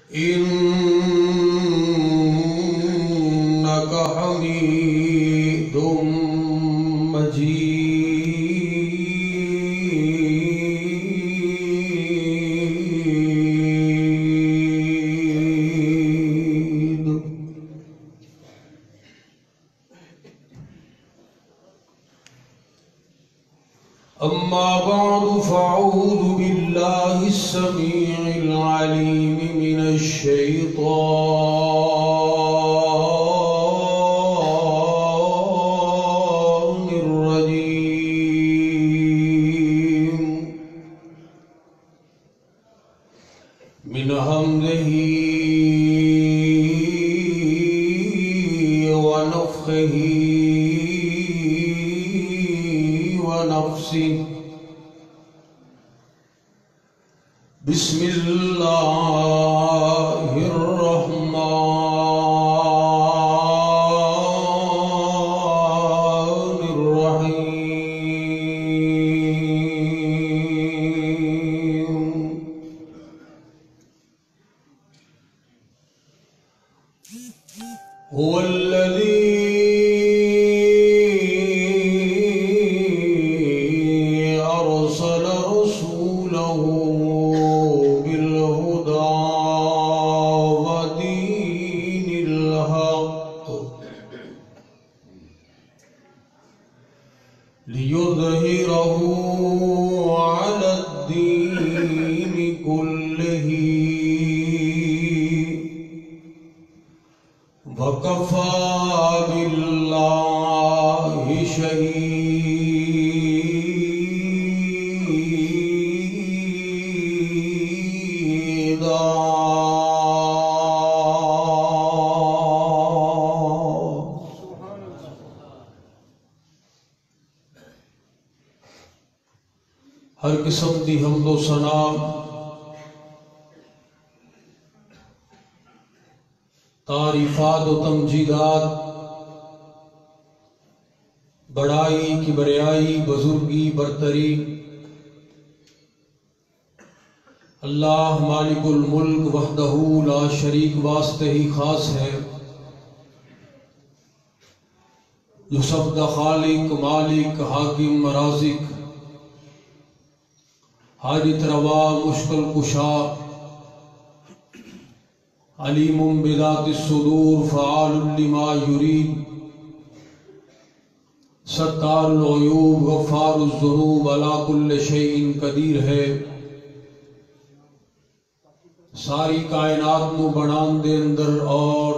إنك حميد مجيد. أما بعد فأعوذ بالله السميع العليم من الشيطان الرجيم من همزه ونفخه ونفسه. بسم الله الرحمن الرحيم. هو الذي أرسل رسوله ليظهره على الدين كله وكفى بالله شهيدا. ہر قسم دی حمد و ثنا تعریفات و تمجیدات بڑائی کبریائی بزرگی برتری اللہ مالک الملک وحدہ لا شریک واسطے ہی خاص ہے، جو سب دا خالق مالک حاکم رازق حاجت روا مشکل کشا علیم بذات الصدور فعال لما یرید ستار العیوب غفار الذنوب علی کل شیء قدیر ہے. ساری کائنات نو بنان دے اندر اور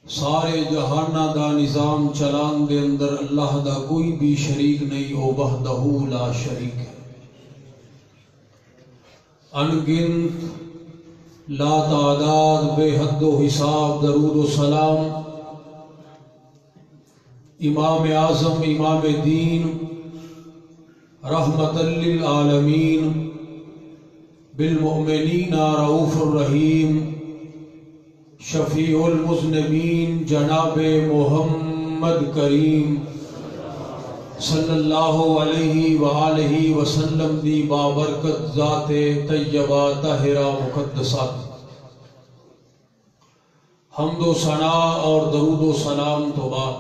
سارے جہانہ دا نظام چلان دے اندر اللہ دا کوئی بھی شریک نہیں، او وحدہ لا شریک ہے. انگنت لا تعداد بے حد و حساب درود و سلام امام اعظم امام دین رحمت للعالمین بالمؤمنین رؤوف الرحیم شفیع المذنبین جناب محمد کریم صلی اللہ علیہ وآلہ وسلم دی بابرکت ذات طیبہ طاہرہ مقدسات. حمد و ثنا اور درود و سلام تو بعد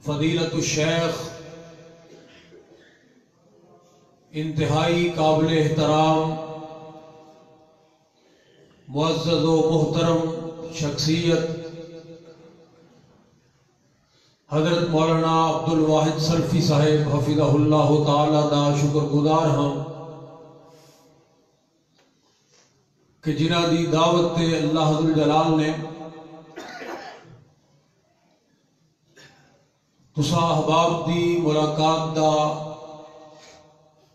فضیلت الشیخ انتہائی قابل احترام معزز و محترم شخصیت حضرت مولانا عبد الواحد سلفی صاحب حفظہ اللہ تعالی دا شکر گزار ہاں کہ جنہ دی دعوت تے اللہ ذوالجلال نے تسا احباب دی ملاقات دا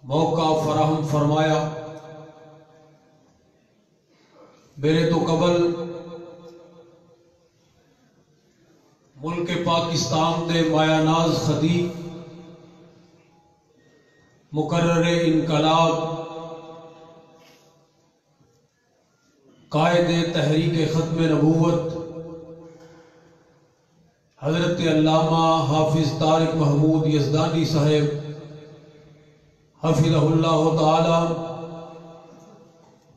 موقع فراہم فرمایا. میرے تو قبل ملک پاکستان دے مایا ناز خطیب مقرر انقلاب قائد تحریک ختم نبوت حضرت علامہ حافظ طارق محمود یزدانی صاحب حفظہ اللہ تعالی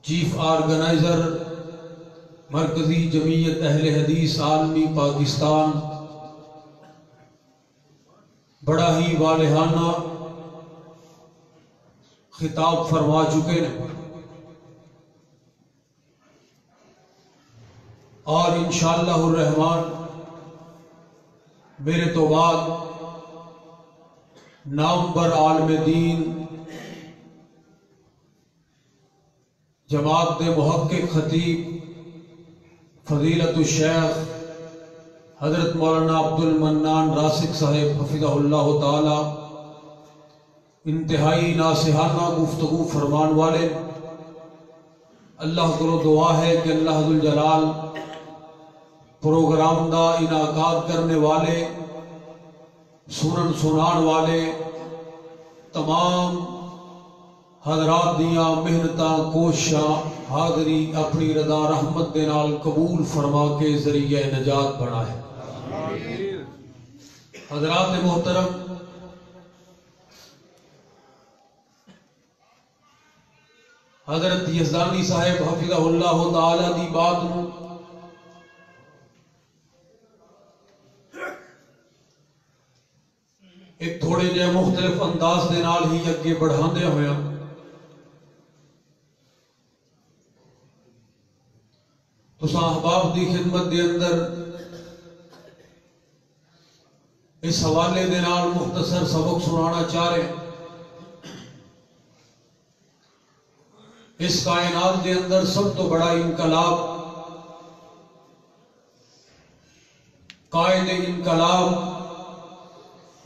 چیف آرگنائزر مرکزی جمعیت اہل حدیث عالمی پاکستان بڑا ہی والہانہ خطاب فرما چکے ہیں، اور انشاءاللہ الرحمن میرے تو بعد نامور عالم دین جماعت محقق خطیب فضیلت الشیخ حضرت مولانا عبد المنان راسک صاحب حفظہ اللہ تعالی انتہائی ناصحانہ گفتگو فرمان والے، اللہ کو دعا ہے کہ اللہ ذو الجلال پروگرام دا انعقاد کرنے والے، سنن سنان والے تمام حضرات دیاں محنتاں کوششاں حاضری اپنی رضا رحمت دے نال قبول فرما کے ذریعہ نجات بنائے۔ حضرات محترم، حضرت یزدانی صاحب حفظہ اللہ تعالی دی بات نو ایک تھوڑے جے مختلف انداز دے نال ہی اگے بڑھاندے ہویا تساں احباب دی خدمت دے اندر اس حوالے دے نال مختصر سبق سنانا چاہ رہے ہیں۔ اس کائنات دے اندر سب تو بڑا انقلاب، قائد انقلاب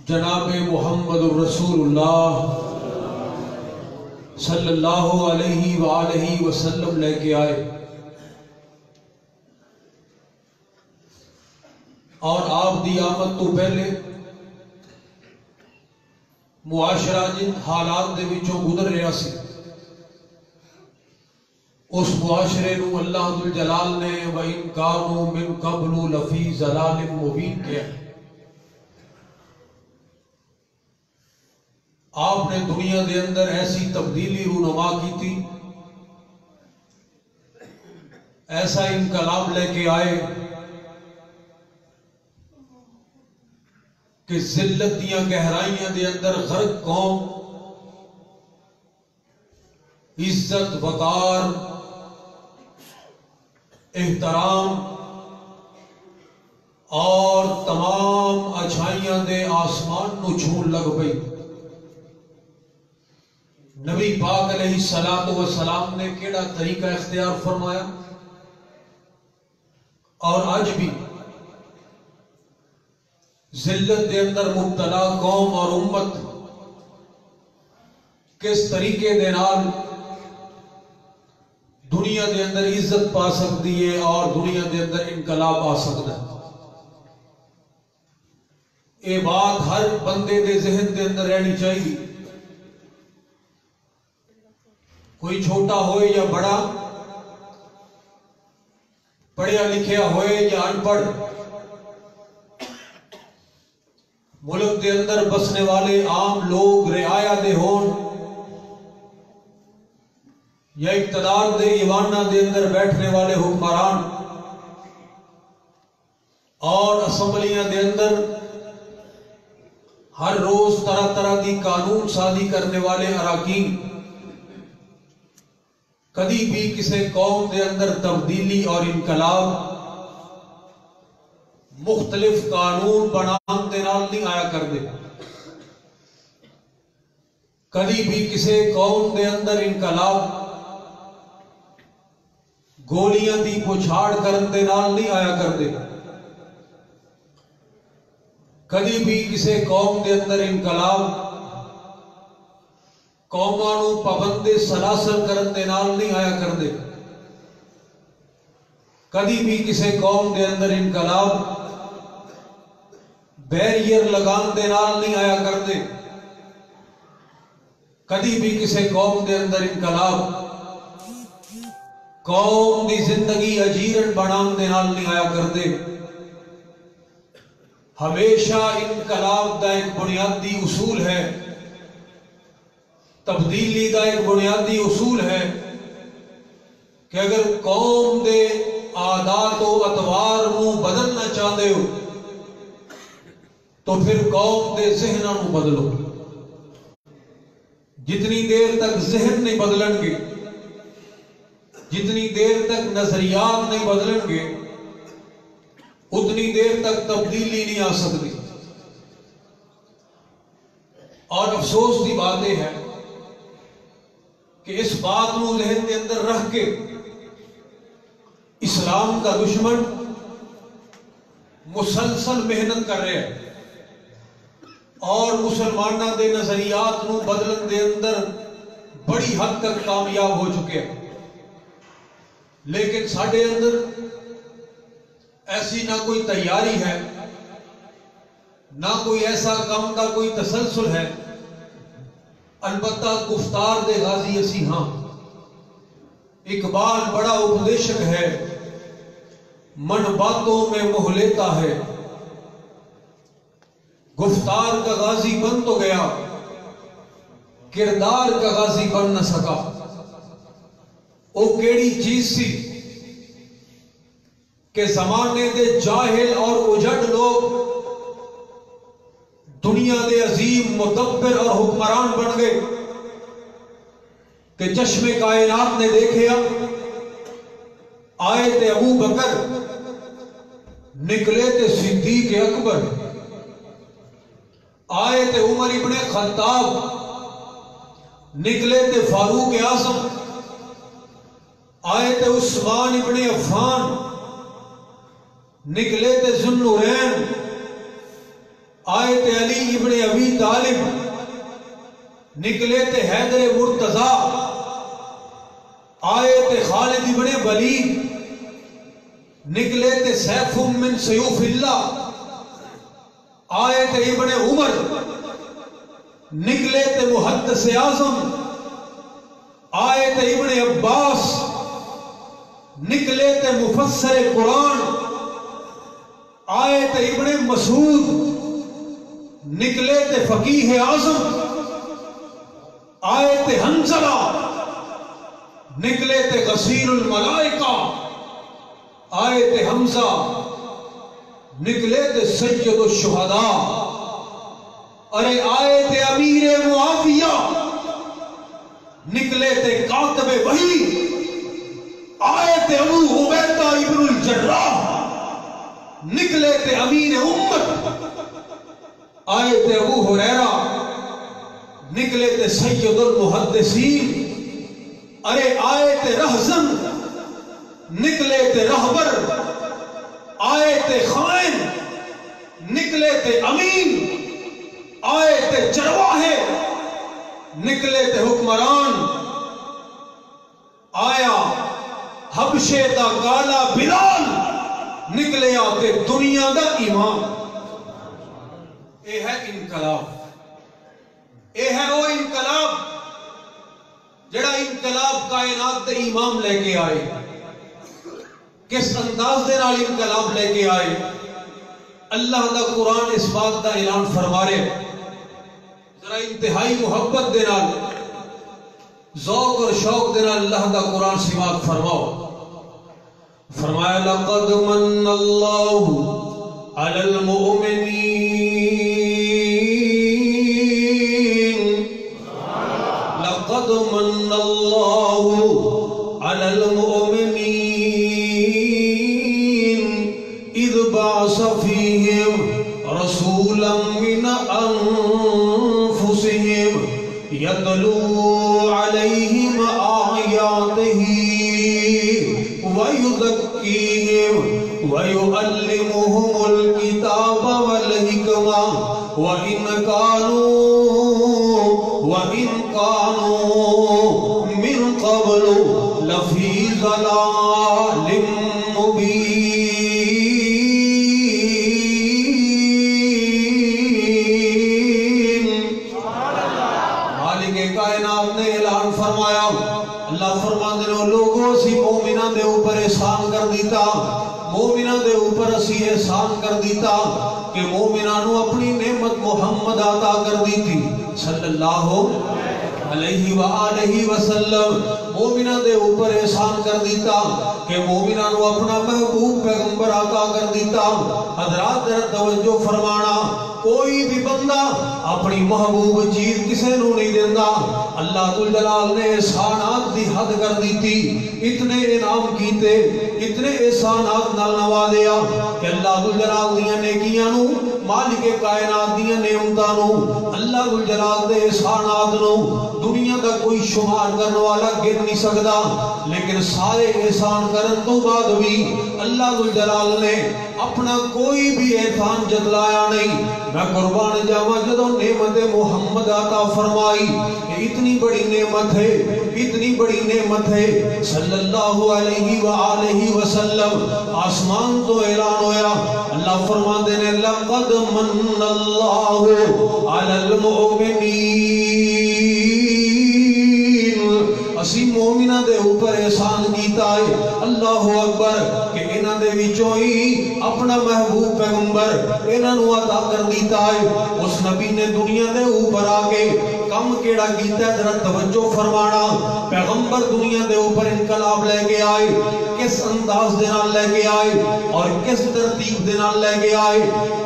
جناب محمد الرسول اللہ صلی اللہ علیہ وآلہ وسلم لے کے آئے، اور آپ دی آمد تو پہلے معاشرہ جن حالات دے وچوں گزر رہا سی، اس معاشرے نو اللہ ذو الجلال نے وَإِن كَانُوا مِن قَبْلُ لَفِي ضَلَالٍ مُبِينٍ کیا۔ آپ نے دنیا دے اندر ایسی تبدیلی رونما کی تھی، ایسا انقلاب لے کے آئے کہ ذلت دیاں گہرائیاں دے اندر غرق قوم عزت، وقار، احترام اور تمام اچھائیاں دے آسمان نو چھون لگ پئی۔ نبی پاک علیہ السلام نے کیڑا طریقہ اختیار فرمایا، اور آج بھی ذلت دے اندر مبتلا قوم اور امت کس طریقے دے نال دنیا دے اندر عزت پا سکتی ہے اور دنیا دے اندر انقلاب آ سکتا ہے۔ یہ بات ہر بندے دے ذہن دے اندر رہنی چاہیے، کوئی چھوٹا ہوئے یا بڑا، پڑھیا لکھیا ہوئے یا ان پڑھ، ملک دے اندر بسنے والے عام لوگ، رعایا دے ہون یا اقتدار دے ایوانہ دے اندر بیٹھنے والے حکمران اور اسمبلیاں دے اندر ہر روز طرح طرح دی قانون سازی کرنے والے اراکین، کبھی بھی کسی قوم دے اندر تبدیلی اور انقلاب مختلف قانون بنان دے نال نہیں آیا کر دے۔ کبھی بھی کسی قوم دے اندر انقلاب گولیاں دی پچھاڑ کرن دے نال نہیں آیا کر دے۔ کبھی بھی کسی قوم دے اندر انقلاب قوماں نو پابند سلاسل کرن دے نال نہیں آیا کر دے۔ کبھی بھی کسی قوم دے اندر انقلاب بیریئر لگان دے نال نہیں آیا کر دے۔ کبھی بھی کسی قوم دے اندر انقلاب قوم دی زندگی اجیرن بنان دے نال نہیں آیا کر دے۔ ہمیشہ انقلاب دا ایک بنیادی اصول ہے، تبدیلی دا ایک بنیادی اصول ہے کہ اگر قوم دے عادات و اطوار نو بدلنا چاہتے ہو تو پھر قوم دے ذہناں نو بدلو. جتنی دیر تک ذہن نہیں بدلن گے، جتنی دیر تک نظریات نہیں بدلن گے، اتنی دیر تک تبدیلی نہیں آ سکتی. اور افسوس کی بات یہ ہے کہ اس بات کو ذہن کے اندر رکھ کے اسلام کا دشمن مسلسل محنت کر رہے ہیں اور مسلمانوں دے نظریات نو بدلن دے اندر بڑی حد تک کامیاب ہو چکے ہیں. لیکن ساڈے اندر ایسی نہ کوئی تیاری ہے، نہ کوئی ایسا کام کا کوئی تسلسل ہے. البتہ گفتار دے غازی اسی ہاں. اقبال بڑا اپدیشک ہے، من باتوں میں موہ لیتا ہے. گفتار کا غازی بن تو گیا، کردار کا غازی بن نہ سکا. وہ کیڑی چیز سی کہ زمانے دے جاہل اور اجڑ لوگ دنیا دے عظیم مدبر اور حکمران بن گئے کہ چشم کائنات نے دیکھیا آئے تے ابو بکر، نکلے تے صدیق اکبر، آئے تے عمر ابن خطاب، نکلے تے فاروق اعظم، آئے تے عثمان ابن عفان، نکلے تے ذو النورین، آئے تے علی ابن ابی طالب، نکلے تے حیدر مرتضیٰ، آئے تے خالد ابن ولید، نکلے تے سیف من سیوف اللہ، آئے تے ابن عمر، نکلے تے محدث اعظم، آئے تے ابن عباس، نکلے تے مفسر قرآن، آئے تے ابن مسعود، نکلے تے فقیہ اعظم، آئے تے حنظلہ، نکلے تے غسیل الملائکہ، آئے تے حمزہ، نکلے تے سید الشہداء، ارے آئے تے امیر معاویہ، نکلے تے کاتب وحی، آئے تے ابو عبیدہ ابن الجراح، نکلے تے امین امت، آئے تے ابو ہریرہ، نکلے تے سید المحدثین، ارے آئے تے رہزن، نکلے تے رہبر، آئے تے خائن، نکلے تے امین، آئے تے چرواہے، نکلے تے حکمران. آیا حبشے دا کالا بلال، نکلے آتے دنیا دا امام. اے ہے انقلاب، اے ہے وہ انقلاب جڑا انقلاب کائنات دے امام لے کے آئے. کس انداز دے نال انقلاب لے کے آئے؟ اللہ دا قرآن اس بات دا اعلان فرما رہے. ذرا انتہائی محبت دے نال، ذوق اور شوق دے نال اللہ دا قرآن سماعت فرماؤ. فرمایا لقد من اللہ علی المؤمنین، لقد من اللہ علی المؤمنین اذ بعث فیہم رسولا من انفسہم یتلو علیہم آیاتہ وَيُذَكِّيهِمْ وَيُعَلِّمُهُمُ الْكِتَابَ وَالْحِكْمَةَ وَإِنْ كَانُوا مِنْ قَبْلُ لَفِي ضَلَالٍ مُبِينٍ. مالک کائنات نے اعلان فرمایا، اللہ فرماندے نے لوگوں اسی مومنہ دے اوپر احسان کر دیتا، مومنہ دے اوپر اسی احسان کر دیتا کہ مومنہ نو اپنی نعمت محمد عطا کر دیتی صلی اللہ علیہ وآلہ وسلم. مومنہ دے اوپر احسان کر دیتا کہ مومنہ نو اپنا محبوب پیغمبر عطا کر دیتا۔ حضرات ذرا توجہ فرمانا، کوئی بھی بندہ اپنی محبوب چیز کسے نو نہیں دینا۔ اللہ ذوالجلال نے احسانات دی حد کر دیتی، اتنے انعام کیتے، اتنے احسانات نال نوازیا کہ اللہ ذوالجلال دیاں نیکیاں نو، مالک کائنات دیاں نعمتاں نو، اللہ ذوالجلال دے احسانات نو دنیا دا کوئی شمار کرنے والا گر نہیں سکدا۔ لیکن سارے احسان کرن تو بعد بھی اللہ ذوالجلال نے اپنا کوئی بھی احسان جتلایا نہیں۔ میں قربان جاواں جدوں نعمت محمد عطا فرمائی، اتنی بڑی نعمت ہے، اتنی بڑی نعمت ہے، صلی اللہ علیہ وآلہ وسلم آسمان تو اعلان ہویا، اللہ فرماتے ہیں لقد من اللہ علی المؤمنین، اسی مومنہ دے اوپر احسان کیتا ہے، اللہ اکبر، کہ انہاں دے وچوں ہی اپنا محبوب پیغمبر انہاں نو عطا کر دیتا ہے۔ اس نبی نے دنیا دے اوپر آکے کم کیڑا کیتا ہے، ذرا توجہ فرمانا، پیغمبر دنیا دے اوپر انقلاب لے کے آئے، کس انداز دے نال لے کے آئے اور کس ترتیب دے نال لے کے آئے،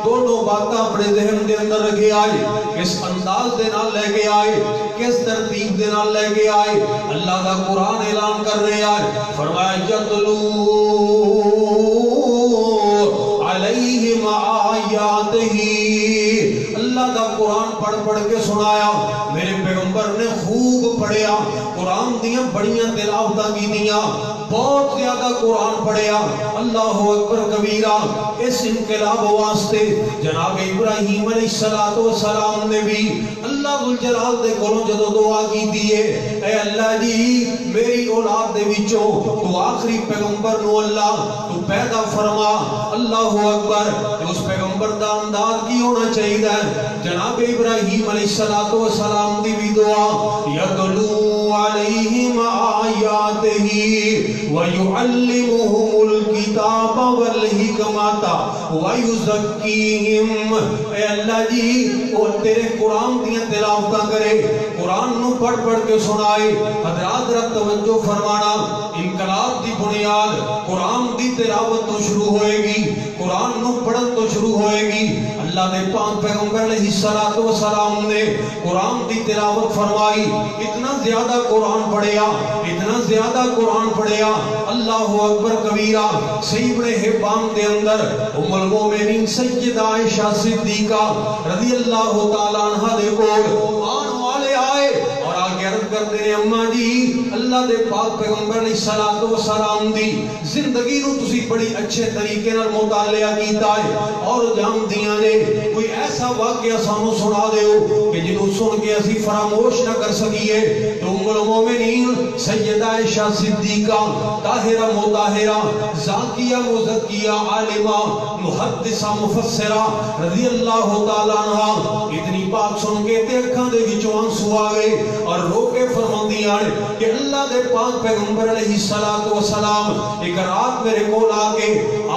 دونوں باتاں اپنے ذہن دے اندر رکھے آئے، کس انداز دے نال لے کے آئے، کس ترتیب دے نال لے کے آئے۔ اللہ دا قرآن اعلان کر رہے آئے، فرمایا یتلو علیہم آیاتہ، اللہ دا قرآن پڑھ پڑھ کے سنایا، میرے پیغمبر نے خوب پڑھیا، قرآن دیاں بڑیاں تلاوتاں کی دیاں، بہت زیادہ قرآن پڑھیا، اللہ اکبر کبیرہ۔ اس انقلاب واسطے جناب ابراہیم علیہ السلام نے بھی اللہ ذوالجلال دے کولوں جدوں دعا کی دیئے، اے اللہ جی میری اولاد دے وچوں تو آخری پیغمبر نو اللہ تو پیدا فرما، اللہ اکبر۔ اس پیغمبر دا انداز کی ہونا چاہیے جناب ابراہیم علیہ السلام دی بھی دعا، یتلو علیہم آیاتہ وَيُعَلِّمُهُمُ الْكِتَابَ وَالْحِکْمَةَ وَيُزَكِّیہم، اے اللہ جی وہ تیرے قرآن دیاں تلاوتاں کرے، قرآن نو پڑھ پڑھ کے سنائے۔ حضرات ذرا توجہ فرمانا، انقلاب دی بنیاد قرآن دی تلاوت تو شروع ہوئے گی، قرآن نو پڑھن تو شروع ہوئے گی۔ اللہ دے پاک پیغمبر علیہ السلام نے قرآن دی تلاوت فرمائی، اتنا زیادہ قرآن پڑھیا، اتنا زیادہ قرآن پڑھیا، اللہ اکبر کبیرہ۔ صحیح ابن حبان دے اندر ام المومنین سیدہ عائشہ صدیقہ رضی اللہ تعالیٰ عنہ دے کول آن والے آئے اور آگے عرض کرتے ہیں اماں جی اللہ دے پاک پیغمبر علیہ السلام دی زندگی نو تسی بڑی اچھے طریقے نال مطالعہ کیتا ہے اور جان دیاں نے کوئی ایسا واقعہ سانو سنا دیو کہ جنہوں سن کے اسی فراموش نہ کر سکیے۔ تو ام المومنین سیدہ عائشہ صدیقہ طاہرہ مطہرہ زاکیہ مزکیہ عالمہ محدثہ مفسرہ رضی اللہ تعالیٰ عنہ اتنی بات سن کے دیکھاں دے وچوں آنسو آ گئے اور رو کے فرماندیاں کہ اللہ دے پاک پیغمبر علیہ السلام ایک رات میرے کول آ کے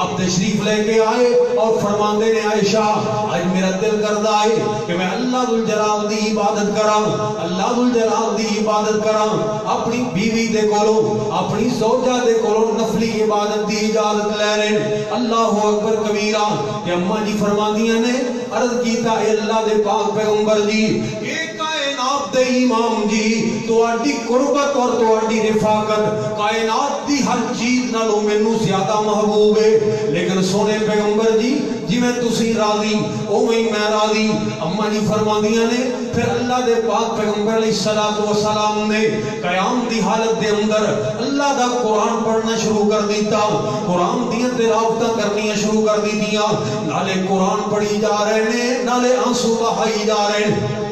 آپ تشریف لے کے آئے اور فرماندے نے عائشہ آج میرا دل کردا ہے کہ میں اللہ ذوالجلال دی عبادت کراں، اللہ ذوالجلال دی عبادت کراں، اپنی بیوی دے کولوں اپنی زوجہ دے کولوں نفلی عبادت دی اجازت لے رہے۔ اللہ اکبر کبیرہ کہ اماں جی فرماندیاں نے عرض کیتا اے اللہ دے پاک پیغمبر جی ایک کائنات دے امام جی تو آڈی قربت اور تو آڈی رفاقت کائنات دی ہر چیز نالوں مینوں زیادہ محبوب ہے، لیکن سونے پیغمبر جی جی میں تسی راضی او میں راضی۔ اماں جی فرماندیاں نے پھر اللہ دے پاک پیغمبر علیہ السلام نے قیام دی حالت دے اندر اللہ دا قرآن پڑھنا شروع کر دیتا، قرآن دیاں تلاوتاں کرنیاں شروع کر دیتیاں، نالے قرآن پڑھی جا رہے ہیں نالے آنسو بہائی جا رہے ہیں،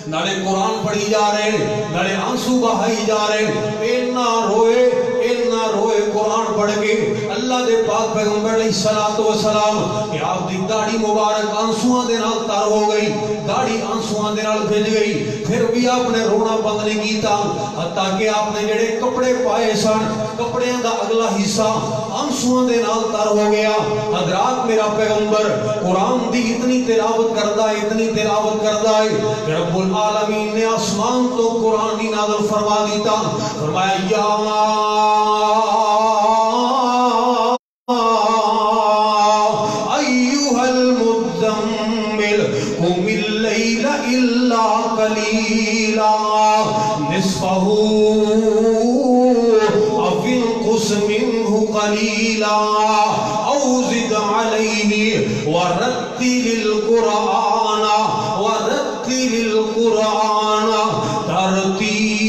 نالے قرآن پڑھی جا رہے ہیں نالے آنسو بہائی جا رہے ہیں، اینا روئے قرآن قرآن پڑھ کے اللہ دے پاک پیغمبر علیہ الصلوۃ والسلام کہ آپ دی داڑھی مبارک آنسواں دے نال تر ہو گئی، داڑھی آنسواں دے نال بھج گئی، پھر بھی آپ نے رونا بند نہیں کیتا، حتیٰ کہ آپ نے جڑے کپڑے پائے سن کپڑے دا اگلا حصہ آنسواں دے نال تر ہو گیا۔ حضرات میرا پیغمبر قرآن دی اتنی تلاوت کردا ہے، اتنی تلاوت کردا ہے کہ رب العالمین نے آسمان تو قرآن ہی نازل فرما دیتا، فرمایا یا ایھا المزمل قم اللیل الا قلیلا نصفہ او انقص منہ قلیلا او زد علیہ ورتل القرآن ترتیلا۔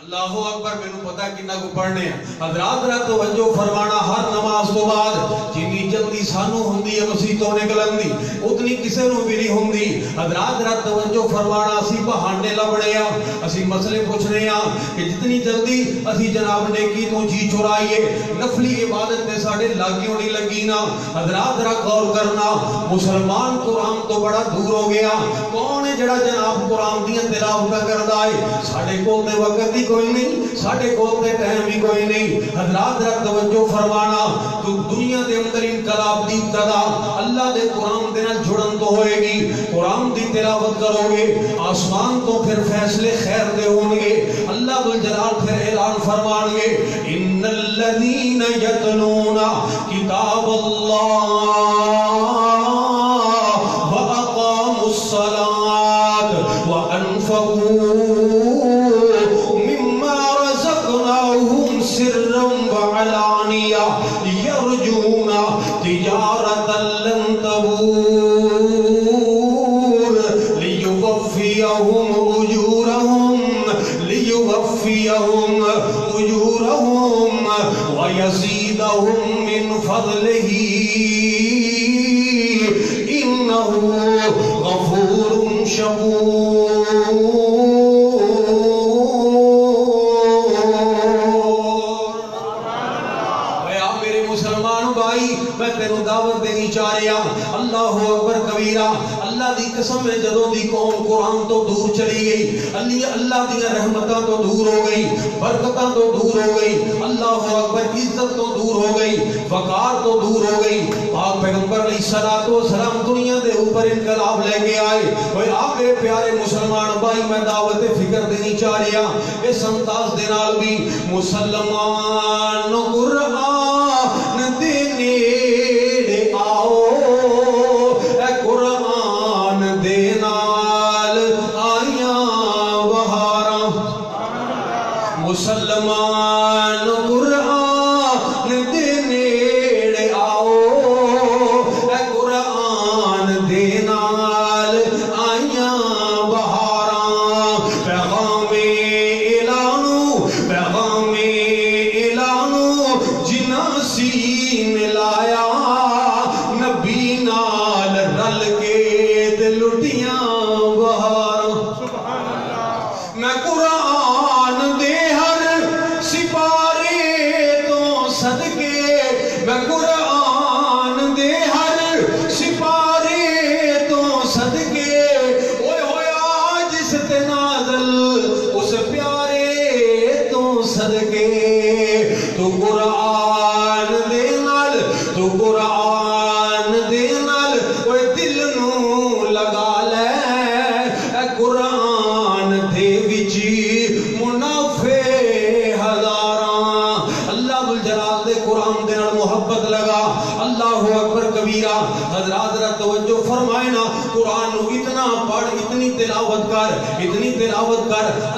اللہ اکبر، میں نے پتا کنا کو پڑھنے ہیں حضرات رات توجہ فرمانا، ہر نماز تو بعد جنی جلدی سانو ہوندی ہے مسیح تو نکلن دی اتنی کسے نو بھی نہیں ہوندی۔ حضرات رات توجہ فرمانا، اسی بہانے لبڑے ہیں، اسی مسئلے پوچھنے ہیں کہ جتنی جلدی اسی جناب نیکی تو جی چرائیے نفلی عبادت نے ساڑھے لاگیوں نہیں لگی نا۔ حضرات رات غور کرنا، مسلمان قرآن تو بڑا دور ہو گیا، کون ہے جڑا جناب قرآن دیاں تلاوت کردا ہے؟ ساڑھے کول دے وقت ہی کوئی نہیں، ساڑھے کول دے ٹائم ہی کوئی نہیں۔ حضرات رات توجہ فرمانا، تو دنیا دے اندر انقلاب دی ابتدا اللہ دے قرآن دے نال جڑن تو ہوئے گی، قرآن دی تلاوت کرو گے آسمان تو پھر فیصلے خیر دے ہوں گے، اللہ ذوالجلال پھر اعلان فرمان گے ان الذین یتلون کتاب اللہ وَأَقَامُوا الصَّلَاةَ وَأَنفَقُوا سرا وعلانیہ یرجون تجارتا لن تبور لیوفیہم اجورہم ویزیدہم من فضلہ انہو غفور شکور۔ میں تینوں دعوت دینی چاہ رہا، اللہ اکبر کبیرہ، اللہ دی قسم ہے جدوں دی قوم قرآن تو دور چلی گئی، اللہ دی رحمتاں تو دور ہو گئی، برکتاں تو دور ہو گئی، اللہ اکبر عزت تو دور ہو گئی، وقار تو دور ہو گئی۔ پاک پیغمبر علیہ الصلوۃ والسلام دنیا دے اوپر انقلاب لے کے آئے ہوئے، آپ میرے پیارے مسلمان بھائی میں دعوت فکر دینی چاہ رہا، اس انداز دے نال بھی مسلمان قرآن دینے مسلمان قرآن دے نیڑے آؤ، اے قرآن دے نال آیاں بہاراں، پیغام اعلانو جنہ سین لایا نبی نال رل کے تے لٹیاں بہاراں۔ میں قرآن دے میں قرآن دے ہر سپارے تو صدقے اوئے ہویا جس تے نازل اس پیارے تو صدقے، تو قرآن دے نال اوئے دل نو لگا لے، اے قرآن دے وچی منافع ہزاراں۔ اللہ ذوالجلال دے قرآن دے نال محبت لگا، اللہ اکبر کبیرہ۔ حضرات ذرا توجہ فرمائے نا، قرآن نو اتنا پڑھ، اتنی تلاوت کر۔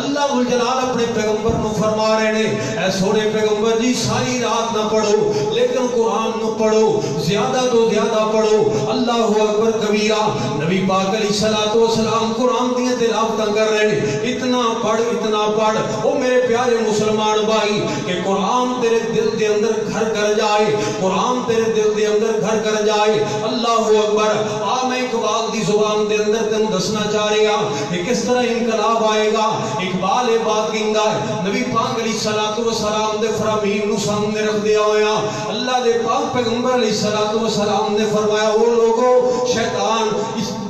اللہ ذوالجلال اپنے پیغمبر نو فرما رہے نے، اے سونے پیغمبر جی ساری رات نہ پڑھو لیکن قرآن نو پڑھو، زیادہ تو زیادہ پڑھو۔ اللہ اکبر کبیرہ۔ نبی پاک علیہ الصلوۃ والسلام قرآن دی تلاوت کر رہے ہیں، اتنا پڑھ۔ او میرے پیارے مسلمان بھائی کہ قرآن تیرے دل دے اندر گھر کر جائے، قرآن تیرے دل دے اندر گھر کر جائے۔ اللہ اکبر۔ میں اقبال دی زبان دے اندر تم دسنا چاہ رہے ہیں کہ کس طرح انقلاب آئے گا۔ اقبال بات کہندا ہے نبی پاک علیہ الصلوۃ والسلام دے فرامین نو سامنے رکھ دیا ہویا، اللہ دے پاک پیغمبر علیہ الصلوۃ والسلام نے فرمایا او لوگو شیطان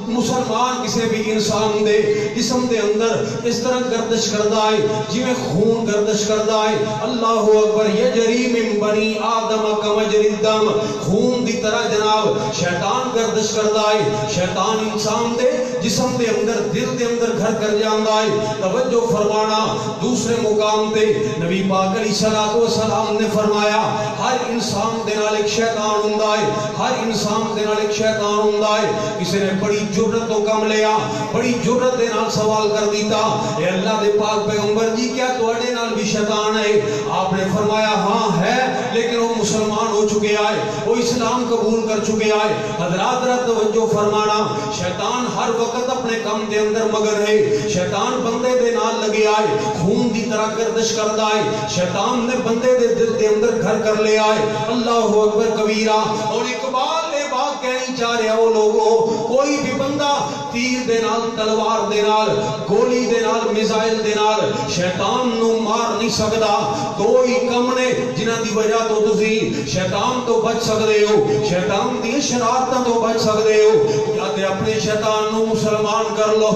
مسلمان کسی بھی انسان دے جسم دے اندر اس طرح گردش کردا ہے جی میں خون گردش کردا ہے۔ اللہ اکبر۔ یجری من بنی آدم کمجری الدم، خون دی طرح جناب شیطان گردش کردا ہے۔ شیطان انسان دے جسم دے اندر دل دے اندر گھر کر جاندا ہے۔ توجہ فرمانا دوسرے مقام تے نبی پاک علیہ الصلوۃ والسلام نے فرمایا ہر انسان دے نال ایک شیطان ہوندا ہے، ہر انسان دے نال ایک شیطان ہوندا ہے۔ کسی نے بڑی جرت تو کم لیا، بڑی جرت دے نال سوال کر دیتا اے اللہ دے پاک پیغمبر جی کیا تواڈے نال بھی شیطان ہے؟ آپ نے فرمایا ہاں ہے، لیکن وہ مسلمان ہو چکے آئے، وہ اسلام قبول کر چکے آئے۔ حضرات ذرا توجہ فرمانا، شیطان ہر وقت اپنے کام دے اندر مگر ہے۔ شیطان بندے دے نال لگے آئے، خون دی طرح گردش کردا ہے۔ شیطان نے بندے دے دل دے اندر گھر کر لے آئے۔ اللہ اکبر کبیرہ۔ اور اقبال نے بات کہنی چاہ رہے ہو لوگوں، کوئی بھی بندہ تیر دے نال، تلوار دے نال، گولی دے نال، میزائل دے نال شیطان نو مار نہیں سکدا۔ دو ہی کم نے جنہاں دی وجہ تو تسی شیطان تو بچ سکدے ہو، شیطان دی شرارتاں تو بچ سکدے ہو۔ یا تے اپنے شیطان نو مسلمان کر لو،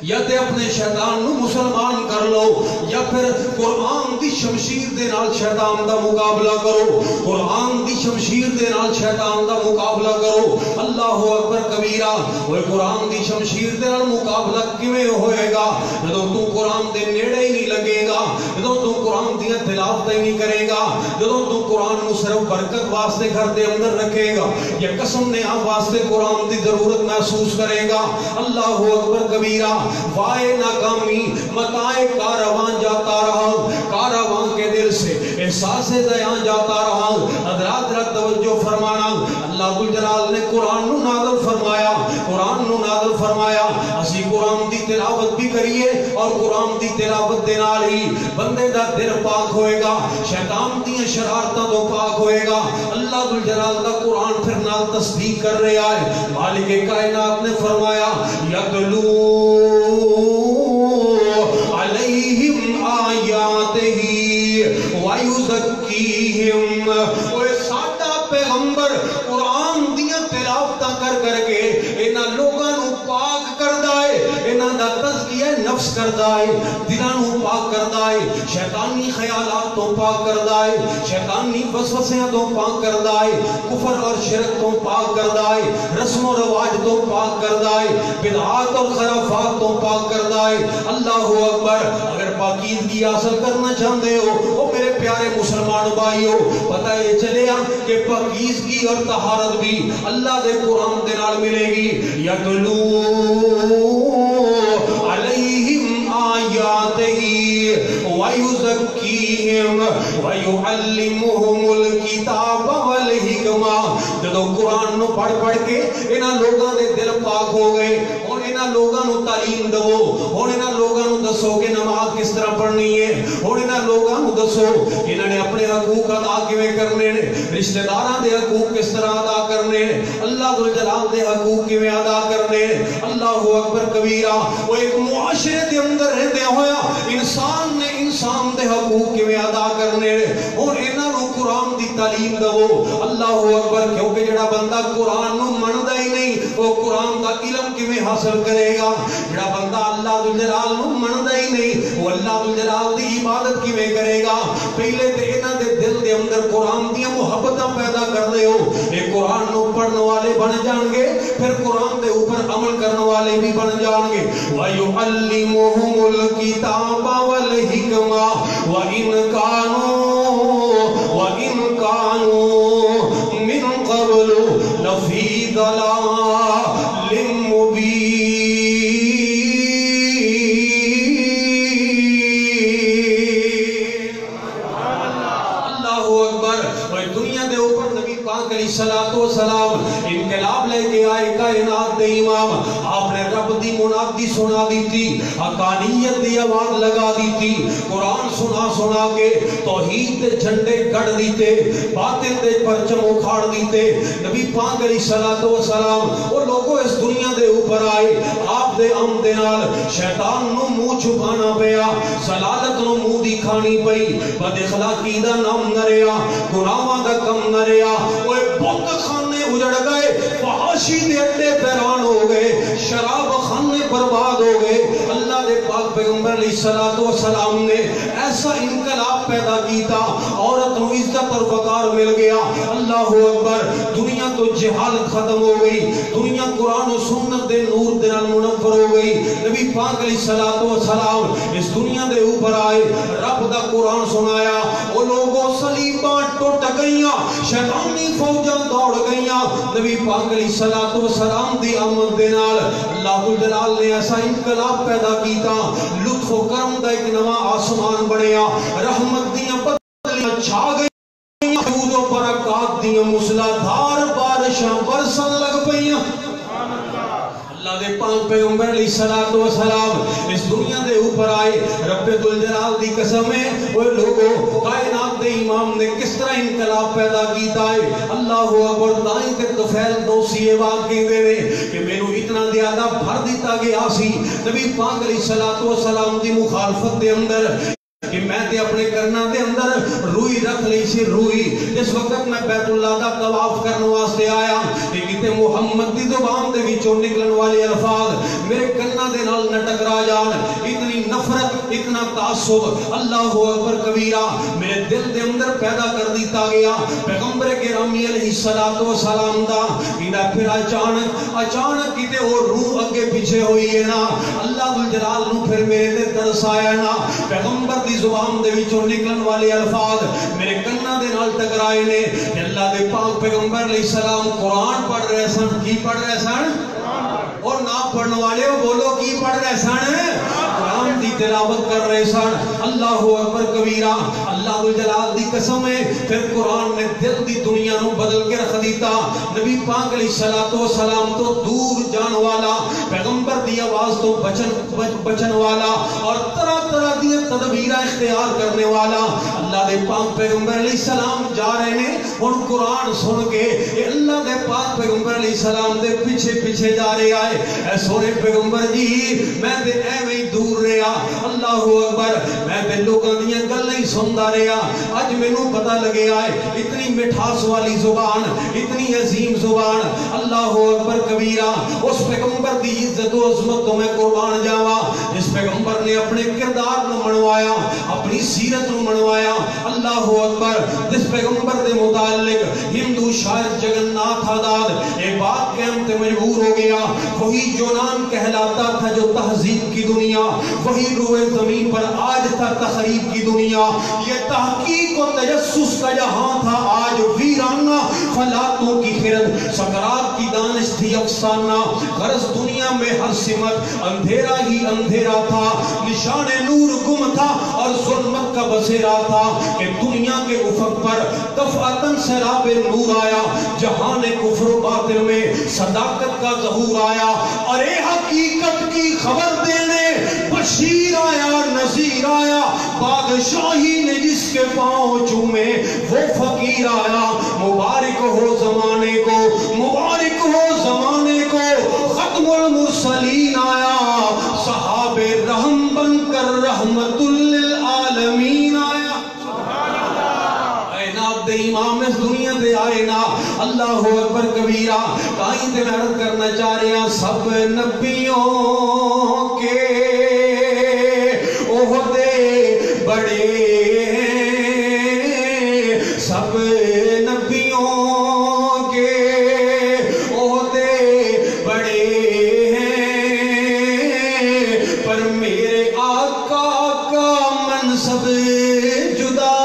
یا تے اپنے شیطان نو مسلمان کر لو، یا پھر قرآن دی شمشیر دے نال شیطان دا مقابلہ کرو، قرآن دی شمشیر دے نال شیطان دا مقابلہ کرو۔ اللہ اکبر کبیرہ۔ وہ قرآن دی شمشیر دے نال مقابلہ کیویں ہوئے گا؟ جدوں تو قرآن دے نیڑے ہی نہیں لگے گا، جدوں تو قرآن دی تلاوت ہی نہیں کرے گا، جدوں تو قرآن نو صرف برکت واسطے گھر دے اندر رکھے گا یا قسم نے آپ واسطے قرآن دی ضرورت محسوس کرے گا۔ اللہ اکبر کبیرہ۔ وائے ناکامی متائے کاروان جاتا رہا، کاروان کے دل سے احساس زیاں جاتا رہا۔ حضرات رات توجہ فرمانا، اللہ ذوالجلال نے قرآن نو نازل فرمایا، قرآن نو نازل فرمایا۔ اسی قرآن دی تلاوت بھی کریے اور قرآن دی تلاوت دے نال ہی بندے دا دل پاک ہوئے گا، شیطان دی شرارتاں تو پاک ہوئے گا۔ اللہ ذوالجلال دا قرآن پھر نال تصدیق کر رہا ہے۔ مالک کائنات نے فرمایا یتلو علیہم آیاتہ ویزکیہم۔ وہ ساڈا پیغمبر قرآن دیا تلاوتاں کر کر کے انہاں لوگاں نو پاک کردا ہے، انہاں دا تزکیہ نفس کردا ہے، دلاں نو پاک کردا ہے، شیطانی خیالات تو پاک کردا ہے، شیطانی وسوسیاں تو پاک کردا ہے، کفر اور شرک تو پاک کردا ہے، رسم و رواج تو پاک کردا ہے، بدعات اور خرافات تو پاک کردا ہے۔ اللہ اکبر۔ اگر پاکیزگی حاصل کرنا چاہتے ہو او میرے پیارے مسلمان بھائیو، پتہ یہ چلیا کہ پاکیزگی اور طہارت بھی اللہ دے قرآن دے نال ملے گی۔ یتلو علیہم آیاتہ ویزکیہم ویعلمہم الکتاب والحکمہ۔ جدو قرآن نو پڑھ پڑھ کے انہاں لوگاں دے دل پاک ہو گئے، اور انہاں لوگاں نو تعلیم دو، اور انہاں لوگاں نو دسو کہ نماز کس طرح پڑھنی ہے، اور انہاں لوگاں نو دسو انہاں نے اپنے حقوق ادا کیویں کرنے نے، رشتہ داراں دے حقوق کس طرح ادا کرنے نے، اللہ ذوالجلال دے حقوق کیویں ادا کرنے نے۔ اللہ اکبر کبیرہ۔ وہ ایک معاشرے دے اندر رہندے ہویا انسان نے انسان دے حقوق کیویں ادا کرنے نے، اور انہاں نو قرآن دی تعلیم دو۔ اللہ اکبر۔ کیونکہ جڑا بندہ قرآن نو مندا ہی نہیں وہ قرآن دا علم کیویں حاصل کرے گا؟ جڑا بندہ اللہ ذوالجلال نو مندا ہی نہیں وہ اللہ ذوالجلال دی عبادت کیویں کرے گا؟ پہلے تے انہاں دے دل دے اندر قرآن دی محبتاں پیدا کر دے ہو، یہ قرآن نو پڑھنے والے بن جان گے، پھر قرآن دے اوپر عمل کرنے والے بھی بن جان گے۔ وَيُعَلِّمُهُمُ الْكِتَابَ وَالْحِكْمَةَ وَإِنْ كَانُوا مِنْ قَبْلُ لَفِي ضَلَالٍ مُبِينٍ۔ اللہ اکبر. اور دنیا دے اوپر نبی پاک علیہ الصلوۃ والسلام انقلاب لے کے آئے کائنات دے امام. آپ نے رب دی منادی سنا دی تھی, حقانیت دی آواز لگا دی تھی, قرآن سنا سنا کے توحید دے جھنڈے گڑ دیتے, باطل دے پرچم اکھاڑ دیتے. نبی پاک علیہ الصلوۃ والسلام وہ لوگوں اس دنیا دے اوپر آئے, آپ دے ام دے نال شیطان نو منہ چھپانا پیا, ضلالت نو منہ دی کھانی پئی, بد اخلاقی دا نام نہ رہیا, گناہاں دا کم نہ رہیا. اوے بت خانے اجڑ گئے, فحاشی دے اڈے پیران ہو گئے, شراب خانے برباد ہو گئے. اللہ دے پاک پیغمبر علیہ الصلوۃ والسلام نے ایسا انقلاب پیدا کیتا, عورت نو عزت اور وقار مل گیا. اللہ اکبر. دنیا تو جہالت ختم ہو گئی, دنیا قرآن و سنت دے نور دے نال منور ہو گئی. نبی پاک علیہ الصلوۃ والسلام اس دنیا دے اوپر آئے, رب دا قرآن سنایا. وہ لوگوں صلیباں ٹوٹ گئیاں, شیطانی فوجاں دوڑ گئیاں. نبی پاک علیہ الصلوۃ والسلام دی آمد دے نال اللہ جلال نے ایسا انقلاب پیدا کیتا, لطف و کرم دا ایک نواں آسمان بنیا, رحمت دیاں بدلیاں چھا گئیاں, درود و برکات دیاں موسلادھار بارشاں برسن لگ پئیاں. اللہ دے پاک پیغمبر علیہ الصلوۃ والسلام اس دنیا دے اوپر آئے. رب ذوالجلال دی قسم ہے وہ لوگوں کائنات دے امام نے کس طرح انقلاب پیدا کیتا ہے. اللہ اکبر. دائیں کہ طفیل دوسی واقعی دے کہ میں نو اتنا زیادہ بھر دیتا گیا سی نبی پاک علیہ الصلوۃ والسلام دی مخالفت دے اندر کہ میں تے اپنے کرنا دے اندر روئی رکھ لی سی. روئی جس وقت میں بیت اللہ دا طواف کرنے واسطے آیا کہ کتے محمد دی زبان دے وچوں نکلن والے الفاظ میرے کرنا دے نال نہ ٹکرا جان. اتنی نفرت, اتنا تعصب اللہ اکبر کبیرہ میرے دل دے اندر پیدا کر دیتا گیا. پیغمبر گرامی علیہ الصلوۃ والسلام دا انہا پھر اچانک کتے وہ روح اگے پیچھے ہوئی ہے نا, اللہ ذوالجلال نو پھر میرے دے ترس آیا نا. پیغمبر دی زبان دے وچوں نکلن والے الفاظ میرے کنا دے نال ٹکرائے نے کہ اللہ دے پاک پیغمبر علیہ السلام قرآن پڑھ رہے سن. کی پڑھ رہے سن؟ اور نہ پڑھنے والے ہو بولو کی پڑھ رہے سن؟ قرآن دی تلاوت کر رہے سن. اللہ اکبر کبیرہ. اللہ جلال دی قسم ہے پھر قرآن نے دل دی دنیا نو بدل کے رکھ دیتا. نبی پاک علیہ الصلوۃ والسلام تو دور جان والا, پیغمبر دی آواز تو بچن والا اور طرح طرح دی تدبیر اختیار کرنے والا اللہ دے پاک پیغمبر علیہ السلام جا رہے ہیں. اور قرآن سن کے اللہ دے پاک پیغمبر علیہ السلام دے پیچھے پیچھے جا رہے آئے. اے سونے پیغمبر جی میں تے ایویں ہی دور رہا. اللہ اکبر. میں تے لوگاں دیاں گلاں ہی سندا رہا. اج مینوں پتہ لگے آئے اتنی مٹھاس والی زبان, اتنی عظیم زبان. اللہ اکبر کبیرہ. اس پیغمبر دی عزت و عظمت تو میں قربان جاواں جس پیغمبر نے اپنے کردار نو منوایا, اپنی سیرت نو منوایا. اللہ اکبر. جس پیغمبر دے متعلق ہندو شاعر جگن ناتھ آزاد ایک بات کہتے مجبور ہو گیا, وہی یونان کہلاتا تھا جو تہذیب کی دنیا, وہی روئے زمین پر آج تھا تخریب کی دنیا. یہ تحقیق و تجسس کا جہاں تھا آج ویرانہ, فلاتوں کی خرد سکرات کی دانش تھی افسانہ. غرض دنیا میں ہر سمت اندھیرا ہی اندھیرا تھا, نشان نور گم تھا اور ظلمت کا بسیرا تھا کہ دنیا کے افق پر دفعتاً سیلاب نور آیا. جہان کفر و باطل میں صداقت کا ظہور آیا. ارے حقیقت کی خبر دینے بشیر آیا, نذیر آیا. بادشاہی نے جس کے پاؤں چومے وہ فقیر آیا. مبارک ہو زمانے کو, مبارک ہو زمانے کو. ختم المرسلین آیا, صحاب رحم بن کر رحمت للعالمین آیا. دے امام اس دنیا دے آئے نا. اللہ اکبر کبیرہ. کہیں تے میں عرض کرنا چاہ رہے ہیں سب نبیوں کے عہدے بڑے ہیں, سب نبیوں کے عہدے بڑے ہیں, پر میرے آقا کا منصب جدا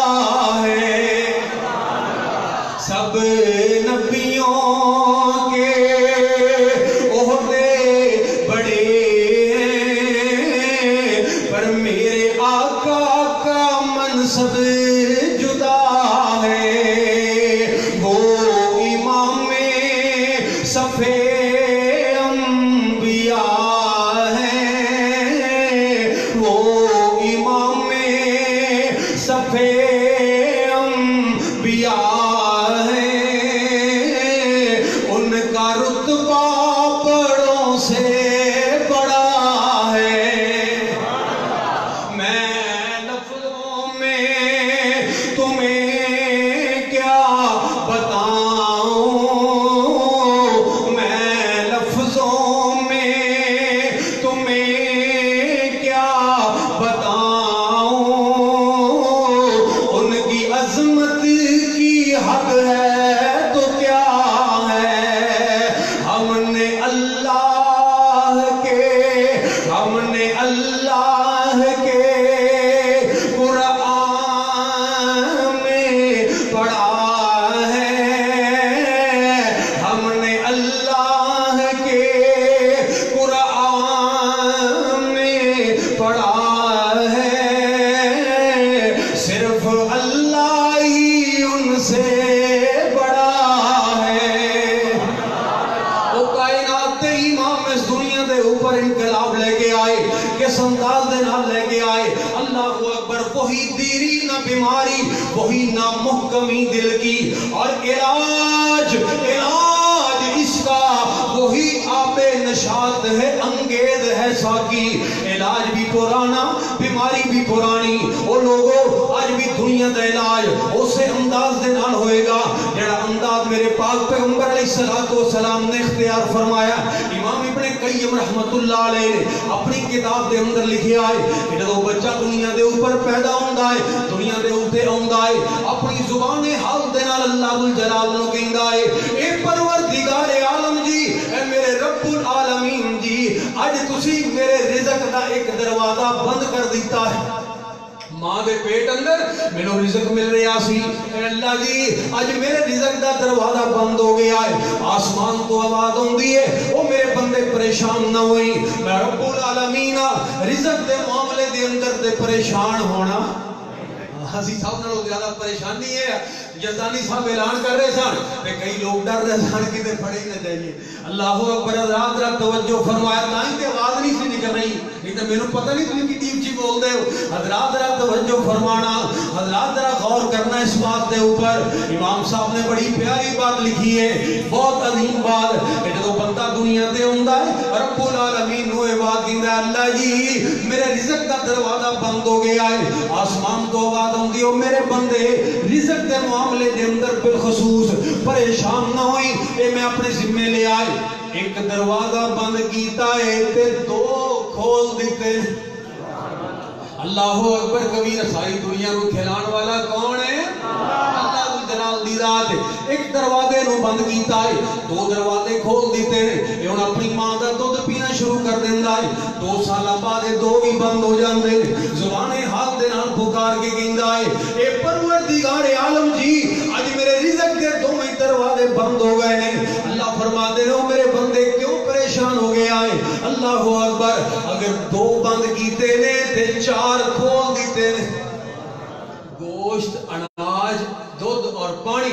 ہے. سب نبیوں کے عہدے بڑے ہیں, پر میرے آقا کا منصب جدا انبیاء ہیں ان کا رتبہ بڑوں سے بڑا ہے میں لفظوں میں تمہیں کیا بتاؤں میں لفظوں میں تمہیں کیا بتاؤں ان کی عظمت کی حد ہے تو کیا ہے ہم نے اللہ کے قرآن میں پڑھا ہے ہم نے اللہ کے قرآن میں پڑھا ہے صرف اللہ ہی ان سے بڑا ہے وہ کائنات دے امام اس دنیا دے اوپر انقلاب لے کے آئے کس انداز دے نال لے کے آئے اللہ اکبر وہی دیری نہ بیماری وہی نہ محکمی دل کی اور علاج اس کا وہی آب نشاط ہے انگیز ہے ساکی علاج بھی پرانا بیماری بھی پرانی وہ لوگوں آج بھی دنیا دا علاج اسے انداز دے نال ہوئے گا جڑا انداز میرے پاک پیغمبر علیہ السلام نے اختیار فرمایا امام ابن قیم رحمت اللہ علیہ نے اپنی کتاب دے اندر لکھے آئے کہ جب بچہ دنیا دے اوپر پیدا ہوندا ہے دنیا دے اوتے آوندا ہے اپنی زبان حال دے نال اللہ ذوالجلال نو کہندا ہے اے پروردگار عالم جی اے میرے رب العالمین جی اج تسی میرے رزق دا ایک دروازہ بند کر دیتا ہے ماں دے پیٹ اندر میں نو رزق مل رہا سی اے اللہ جی آج میرے رزق دا دروازہ بند ہو گیا ہے آسمان تو آواز ہوندی ہے وہ میرے بندے پریشان نہ ہوئی میں رب العالمین رزق دے معاملے دے اندر دے پریشان ہونا حسی صاحب نالوں زیادہ پریشانی ہے یزدانی صاحب اعلان کر رہے سن کہ کئی لوگ ڈر رہے سن کہ پڑھے ہی نہ جائیے اللہ اکبر حضرات ذرا توجہ فرمایا تائیں کہ آواز نہیں سی نکل رہی نہیں تو میرے پتہ نہیں تم کی ٹیم بول دے ہو حضرات ذرا توجہ فرمانا حضرات ذرا غور کرنا اس بات کے اوپر امام صاحب نے بڑی پیاری بات لکھی ہے بہت عظیم بات کہ جب بندہ دنیا تے ہوندا ہے رب العالمین نو یہ بات کہندا ہے اللہ جی میرے رزق دا دروازہ بند ہو گیا ہے آسمان تو آواز ہوندی ہے میرے بندے رزق دے معاملے دے اندر بالخصوص پریشان نہ ہوئی اے میں اپنے ذمے لے آئے ایک دروازہ بند کیتا ہے تے دو کھول دیتے اللہ اکبر کبیر ساری دنیا کو کھلان والا کون ہے اللہ ذوالجلال دی ذات ایک دروازے نو بند کیتا ہے دو دروازے کھول دیتے ہیں یہ انہوں اپنی ماں دا دودھ پینا شروع کر دیندا ہے 2 سال بعد دو بھی بند ہو جاندے زبان حال دے نال پکار کے کہندا ہے اے پروردگار عالم جی اج میرے رزق دے دوویں دروازے بند ہو گئے ہیں اللہ فرماتے ہیں میرے بندے کیوں پریشان ہو گیا ہے اللہ اکبر اگر 2 بند کیتے نے تے 4 کھول دیتے نے گوشت اناج دودھ اور پانی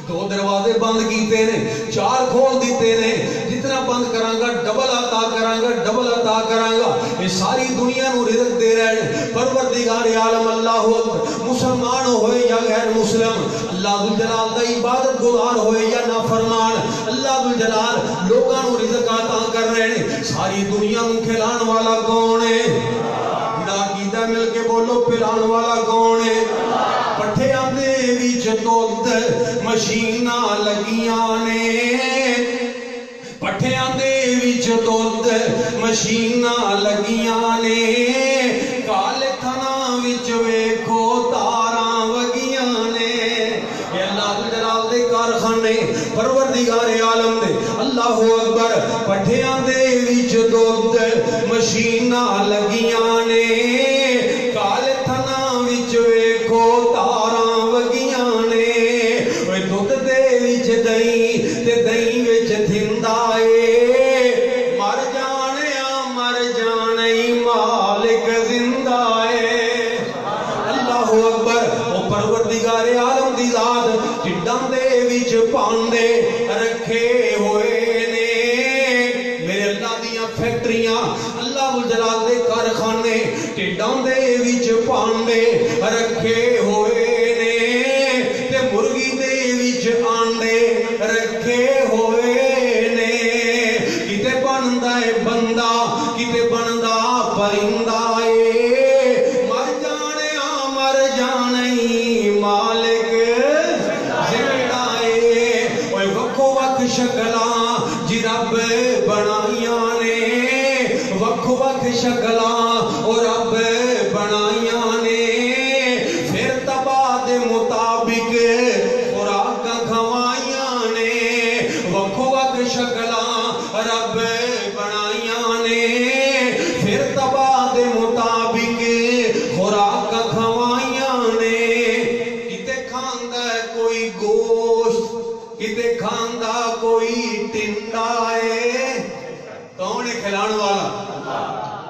2 دروازے بند کیتے نے 4 کھول دیتے نے جتنا بند کرانگا ڈبل عطا کرانگا یہ ساری دنیا نو رزق دے رہے ہیں پروردگار عالم اللہ مسلمان ہوئے یا غیر مسلم اللہ ذوالجلال دا عبادت گزار ہوئے یا نافرمان اللہ ذوالجلال لوگاں نو رزق عطا کر رہے ہیں ساری دنیا نو کھلان والا کون ہے عقیدہ مل کے بولو پلان والا کون ہے پٹھیاں دے وچ دودھ مشیناں لگیاں نے پٹھیاں دے وچ دودھ مشیناں لگیاں نے کالے تھنا وچ ویکھو تاراں وگیاں نے اے اللہ ذوالجلال دے کارخانے پروردگار عالم دے اللہ اکبر پٹھیاں دے وچ دودھ مشیناں لگیاں نے کالے تھنا وچ ویکھو تاراں وگیاں نے اوے دودھ دے وچ دہی تے دہی وچ تھندا اے مر جانے مالک زندہ اے اللہ اکبر او پروردگار عالم دی ذات ٹڈاں دے وچ پاندے رکھے ہوئے نے میرے اللہ دیاں فیکٹریاں اللہ ذوالجلال دے کارخانے ٹڈاں دے وچ پاندے رکھے ہوئے نے تے مرغی وچ آنڈے رکھے ہوئے نے کتے بندا ہے بندہ کتے بندا پرندہ مر جانے مالک زندہ ہے وکھو وکھ شکلاں جی رب بنائیاں نے وکھو وکھ شکلاں او رب بنائیاں نے پھر تباہ دے مطابق خوراک کھوائیاں نے وکھو وکھ شکلاں رب بنائیاں نے پھر تباہ دے مطابق خوراک کھوائیاں نے کتے کھاندا ہے کوئی گوشت کتے کھاندا کوئی ٹنڈا ہے کون ہے کھلانے والا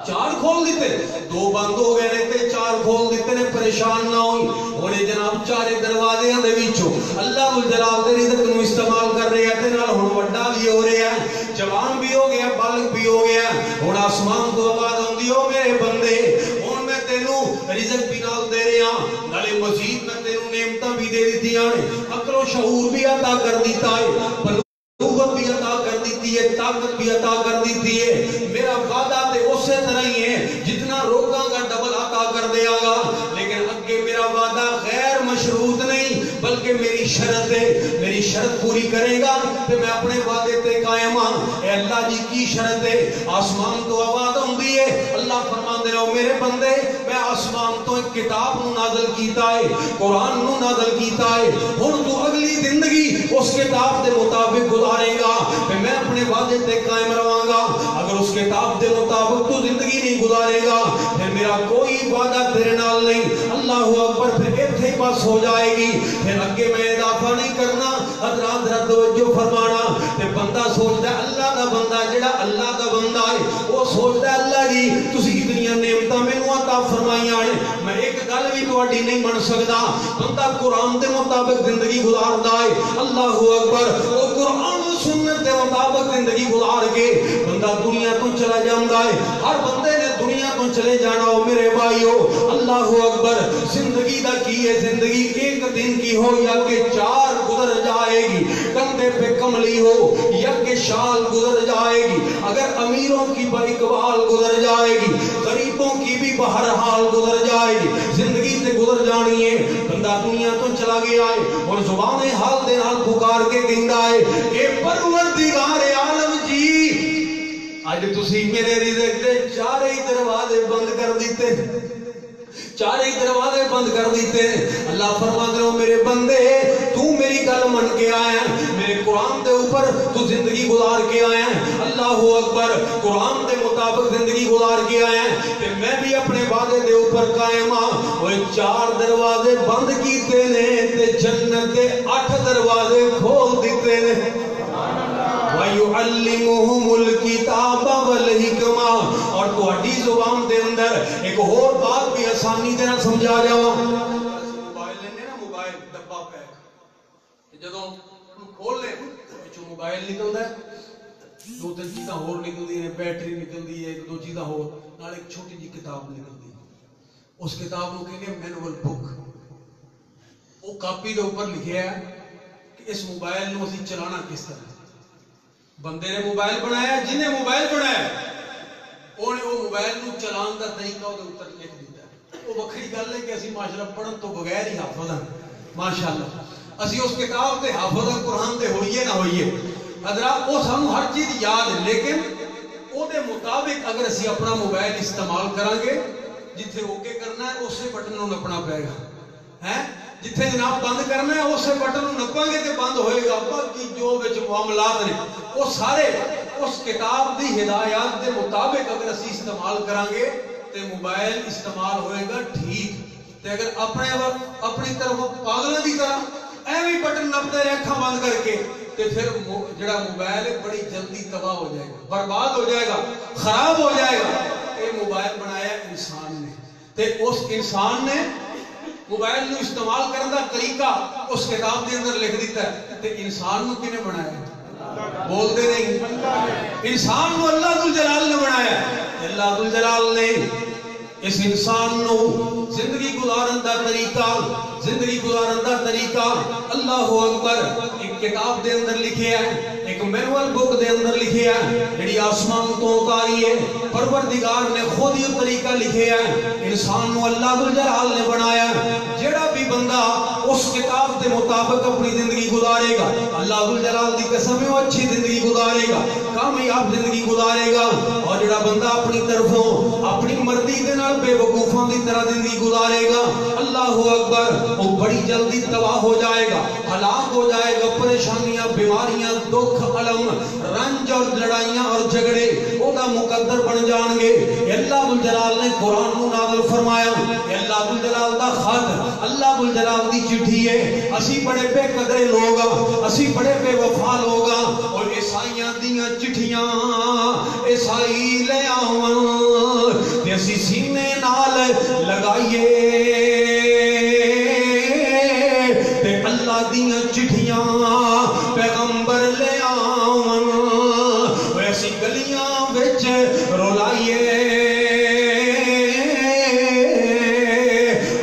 چار کھول دیتے دو بند ہو گئے نے تے چار کھول دیتے نے پریشان نہ ہوئی ہونے جناب چارے دروازے دے وچوں اللہ الجلال دے رزق نو استعمال کر رہے ہیں تے نال ہن وڈا بھی ہو رہا ہے جوان بھی ہو گیا بالغ بھی ہو گیا ہن آسمان تو آواز آندی ہو میرے بندے ہن میں تینوں رزق بھی نال دے رہا ہاں نالے مزید میں تینوں نعمتاں بھی دے دتیاں نے عقل و شعور بھی عطا کر دیتا ہے قوت بھی عطا کر دیتی ہے طاقت بھی عطا کر دیتی ہے میرا وعدہ تے اسی طرح ہی ہے جتنا روکاں گا ڈبل عطا کر دیا گا لیکن اگے میرا وعدہ غیر مشروط نہیں بلکہ میری شرط ہے میری شرط پوری کرے گا تے میں اپنے وعدے تے قائم ہاں اے اللہ جی کی شرط ہے آسمان تو آواز ہوندی ہے اللہ فرماندے رہو میرے بندے میں آسمان تو ایک کتاب نو نازل کیتا ہے قرآن نو نازل کیتا ہے ہن تو اگلی زندگی اس کتاب دے مطابق گزارے گا کہ میں اپنے وعدے تے قائم رہاں گا اگر اس کتاب دے مطابق تو زندگی نہیں گزارے گا پھر میرا کوئی وعدہ تیرے نال نہیں اللہ اکبر پھر ایتھے ہی بس ہو جائے گی پھر اگے میں اضافہ نہیں کرنا حضرات ذرا توجہ فرمانا تے بندہ سوچدا ہے اللہ دا بندہ جڑا اللہ دا بندہ ہے وہ سوچدا ہے اللہ جی تسی اتنیاں نعمتاں مینوں عطا فرمائیاں نے میں ایک گل بھی تہاڈی نہیں بن سکدا بندہ قرآن دے مطابق زندگی گزاردا ہے اللہ اکبر وہ قرآن و سنت دے مطابق زندگی گزار کے بندہ دنیا تو چلا جاندا ہے ہر بندے نے دنیا تو چلے جانا ہو میرے بھائیو اللہ اکبر زندگی دا کی ہے زندگی ایک دن کی ہو یا کہ چار گزر جائے گی کندھے پہ کملی ہو یا کہ شال گزر جائے گی اگر امیروں کی باقبال گزر جائے گی غریبوں کی بھی بہرحال گزر جائے گی زندگی سے گزر جانی ہے بندہ دنیا تو چلا گیا ہے اور زبان حال دے نال پکار کے کہندا ہے اے پروردگار عالم جی آج تسی میرے رزق دے چارے دروازے بند کر دیتے چارے دروازے بند کر دیتے اللہ فرماتے ہو میرے بندے تو میری گل من کے آیا میرے قرآن دے اوپر تو زندگی گزار کے آیا اللہ اکبر قرآن دے مطابق زندگی گزار کے آیا کہ میں بھی اپنے وعدے دے اوپر قائم ہاں وہ چار دروازے بند کیتے نے تے جنت دے 8 دروازے کھول دیتے نے وَيُعَلِّمُهُمُ الْكِتَابَ وَالْحِكْمَةَ اور تہاڈی زبان دے اندر ایک اور بات بھی آسانی دے نال سمجھا جاواں موبائل لینے نا موبائل ڈبہ پیک جدوں کھول لے وچوں موبائل نکلدا ہے دو تین چیزاں ہور نکلدی ہیں بیٹری نکلدی ہے ایک دو چیزاں ہور نال ایک چھوٹی جی کتاب نکلدی ہے اس کتاب نو کہندے مینول بک وہ کاپی دے اوپر لکھیا ہے کہ اس موبائل نو اسی چلانا کس طرح بندے نے موبائل بنایا جنہیں موبائل بنایا انہیں وہ موبائل نو چلان دا طریقہ وہ اوپر لکھ دیتا ہے وہ وکری گل ہے کہ اسی ماشاءاللہ پڑھن تو بغیر ہی حافظ ہیں ماشاءاللہ اسی اس کتاب دے حافظ ہیں قرآن دے ہوئیے نہ ہوئیے حضرات وہ سانو ہر چیز یاد ہے لیکن وہ دے مطابق اگر اسی اپنا موبائل استعمال کریں گے جتھے اوکے کرنا ہے اسے بٹن نو نپنا پائے گا جتھے جناب بند کرنا ہے اسے بٹن نو نپاں گے تے بند ہوئے گا باقی جو وچ معاملات نے وہ سارے اس کتاب دی ہدایات دے مطابق اگر اسی استعمال کریں گے تے موبائل استعمال ہوئے گا ٹھیک تے اگر اپنی طرف پاگلوں دی طرح ایویں بٹن نپتے رہے اکھاں بند کر کے تے پھر جڑا موبائل ہے بڑی جلدی تباہ ہو جائے گا برباد ہو جائے گا خراب ہو جائے گا یہ موبائل بنایا انسان نے تے اس انسان نے موبائل نو استعمال کرنے دا طریقہ اس کتاب دے اندر لکھ دیتا ہے تے انسان نو کنے بنایا بولتے نہیں انسان نو اللہ ذوالجلال نے بنایا اللہ ذوالجلال نے اس انسان نو زندگی گزارن دا طریقہ اللہ اکبر ایک کتاب دے اندر لکھے ہے، ایک مینول بک دے اندر لکھے ہے جڑی آسمان تو اتاری ہے، پروردگار نے خود یہ طریقہ لکھے ہے، انسان نو اللہ ذوالجلال نے بنایا، جڑا بھی بندہ اس کتاب دے مطابق اپنی زندگی گزارے گا اللہ ذوالجلال دی قسم ہے وہ اچھی زندگی گزارے گا، کامیاب زندگی گزارے گا، اور جڑا بندہ اپنی طرفوں اپنی مرضی دے نال بے وقوفاں دی طرح زندگی گزارے گا اللہ اکبر وہ بڑی جلدی تباہ ہو جائے گا، ہلاک ہو جائے گا، پریشانیاں، بیماریاں، دکھ، علم، رنج اور لڑائیاں اور جھگڑے وہ دا مقدر بن جان گے۔ اللہ ذوالجلال نے قرآن کو نازل فرمایا، اللہ ذوالجلال دا خط، اللہ ذوالجلال دی چٹھی ہے، اسی بڑے بے قدرے لوگ ہاں، اسی بڑے بے وفا لوگ ہاں، اور عیسائیاں دیاں چٹھیاں عیسائی لے آون تے اسی سینے نال لگائیے تے اللہ دیاں چٹھیاں پیغمبر لے آون ویسی گلیاں وچ رولائیے،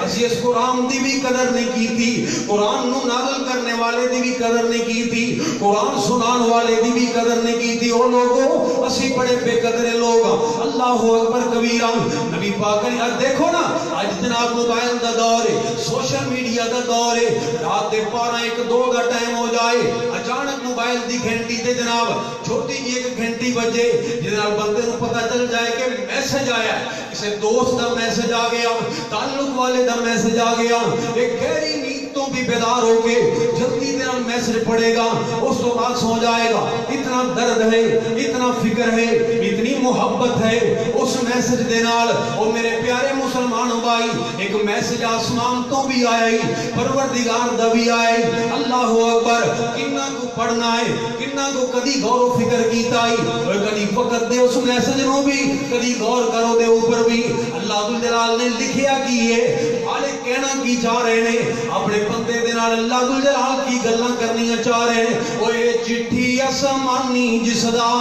اسی اس قرآن دی بھی قدر نہیں کی تھی، قرآن نو نازل کرنے والے دی بھی قدر نہیں کی تھی، قرآن سنان والے دی بھی قدر نہیں کی تھی، اور لوگوں اسی بڑے بے قدرے لوگ اللہ اکبر کبیرہ۔ نبی پاک نے دیکھو نا آج جناب موبائل دا دور ہے، سوشل میڈیا دا دور ہے، رات دے 12-1-2 دا ٹائم ہو جائے اچانک موبائل دی گھنٹی تے جناب چھوٹی جی ایک گھنٹی بجے جناب بندے کو پتہ چل جائے کہ میسج آیا ہے، کسی دوست دا میسج آ گیا، تعلق والے دا میسج آ گیا، ایک گہری نیند تو بھی بیدار ہو کے جلدی دے نال میسج پڑے گا، اس تو بعد سو جائے گا، اتنا درد ہے، اتنا فکر ہے، اتنی محبت ہے اس میسج دے نال۔ اور میرے پیارے مسلمان بھائی ایک میسج آسمان تو بھی آیا ہی، پروردگار دا بھی آیا ہی، اللہ اکبر، کنہ کو پڑھنا ہے، کنہ کو کدی غور و فکر کیتا ہی، اور کدی فقط دے اس میسج نو بھی کدی غور کرو دے اوپر بھی اللہ ذوالجلال نے لکھیا کی ہے، مالک کہنا کی چاہ رہے ہیں اپنے بندے دے نال اللہ ذوالجلال کی گلاں کرنیاں چاہ رہے ہیں، وہ یہ چٹھی آسمانی جس دا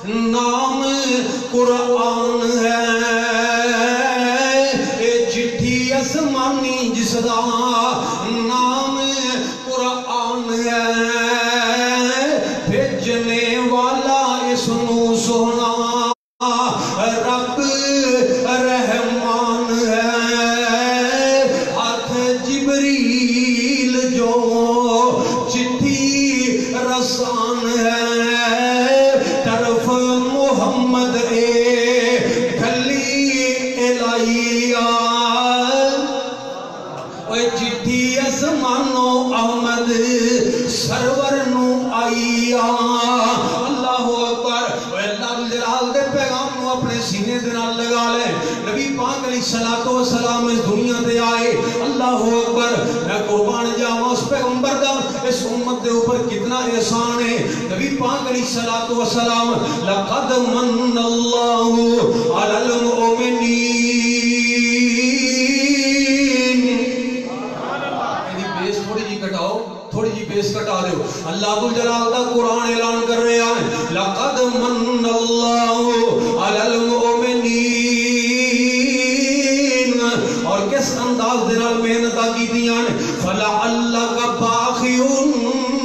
نام قرآن ہے، یہ چٹھی آسمانی جس دا نام قرآن ہے، بھیجنے والا اس نو سونا رب رحمان ہے، ہاتھ جبریل جو چٹھی رسان ہے، طرف محمد کھلی الہیہ، وہ چٹھی اسمانو احمد سرور نو آئیا، اللہ اکبر، وہ اللہ ذوالجلال دے پیغام نو اپنے سینے دے نال لگا لے، نبی پاک علیہ السلام اس دنیا دے آئے، اللہ اکبر، میں قربان جاواں اس پیغمبر دا اس امت دے اوپر کتنا احسان ہے، نبی پاک علیہ السلام لقد من اللہ علی المؤمنین، تھوڑی جی بیس کٹا دیو، اللہ ذوالجلال دا قرآن اعلان کر رہے ہیں لقد من اللہ علی المؤمنین، اور کس انداز دنال محنت کی دیاں فَلَعَلَّكَ بَاخِعٌ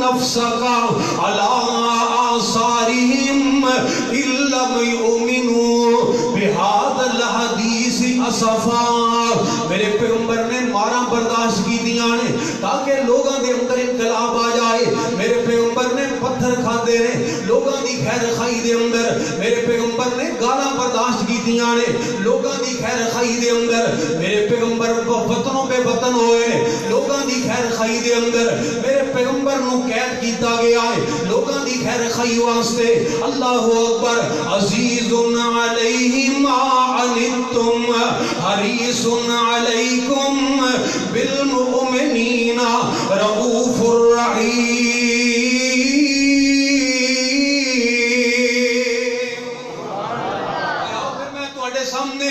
نَفْسَكَ عَلَىٰ آثَارِهِمْ إِن لَّمْ يُؤْمِنُوا بِهَٰذَا الْحَدِيثِ أَسَفًا، میرے پیغمبر نے مارا برداشت کی دیاں نے تاکہ لوگاں دے اندر انقلاب آ جائے، میرے پیغمبر نے پتھر کھا دے رہے لوگاں دی خیر خائی دے اندر، میرے پیغمبر نے گالاں برداشت کی دیاں نے لوگاں دی خیر خائی دے اندر، میرے پیغمبر وطنوں پہ وطن ہوئے لوگاں دی خیر خائی دے اندر، میرے پیغمبر نو قید کیتا گیا ہے لوگاں دی خیر خائی واسطے، اللہ اکبر، عزیز علیہ ما عنتم حریص علیکم بالمؤمنین رؤوف الرحیم۔ سامنے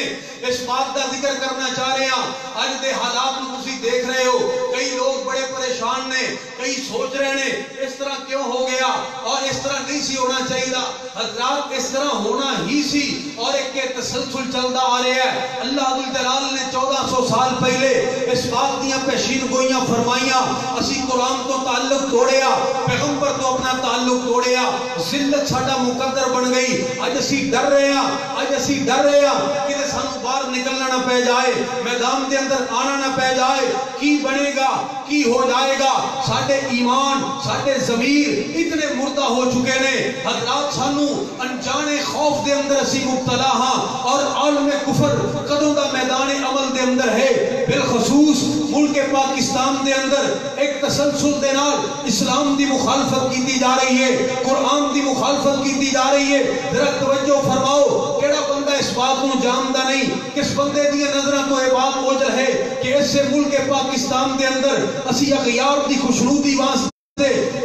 اس بات کا ذکر کرنا چاہ رہے ہیں، آج دے حالات میں تسی دیکھ رہے ہو کئی لوگ بڑے پریشان نے، کئی سوچ رہے ہیں اس طرح کیوں ہو گیا اور اس طرح نہیں سی ہونا چاہیے، حضرات اس طرح ہونا ہی سی اور ایک کے تسلسل چلتا آ رہا ہے. اللہ ذوالجلال نے 1400 سال پہلے اس بات دیاں پیشین گوئیاں فرمائیاں. اسی قرآن تو تعلق توڑیا, پیغمبر تو اپنا تعلق توڑیا, ذلت ساڈا مقدر بن گئی. اج اسی ڈر رہے ہیں, اج اسی ڈر رہے ہیں کہ سانو باہر نکلنا نہ پہ جائے, میدان دے اندر آنا نہ پہ جائے. کی بنے گا, کی ہو جائے گا؟ ساڈے ایمان, ساڈے ضمیر اتنے مردہ ہو چکے نے. حضرات سانو انجانے خوف دے اندر اسی مبتلا ہاں, اور عالم کفر قدوں دا میدان عمل دے اندر ہے. بالخصوص ملک پاکستان دے اندر ایک تسلسل دے نال اسلام دی مخالفت کیتی جا رہی ہے, قرآن دی مخالفت کیتی جا رہی ہے. ذرا توجہ فرماؤ, کیڑا بندہ اس بات کو جانتا نہیں, کس بندے دی نظراں تو یہ بات اوجل ہے کہ اس سے ملک پاکستان دے اندر اسی اغیار دی خوشنودی واسطے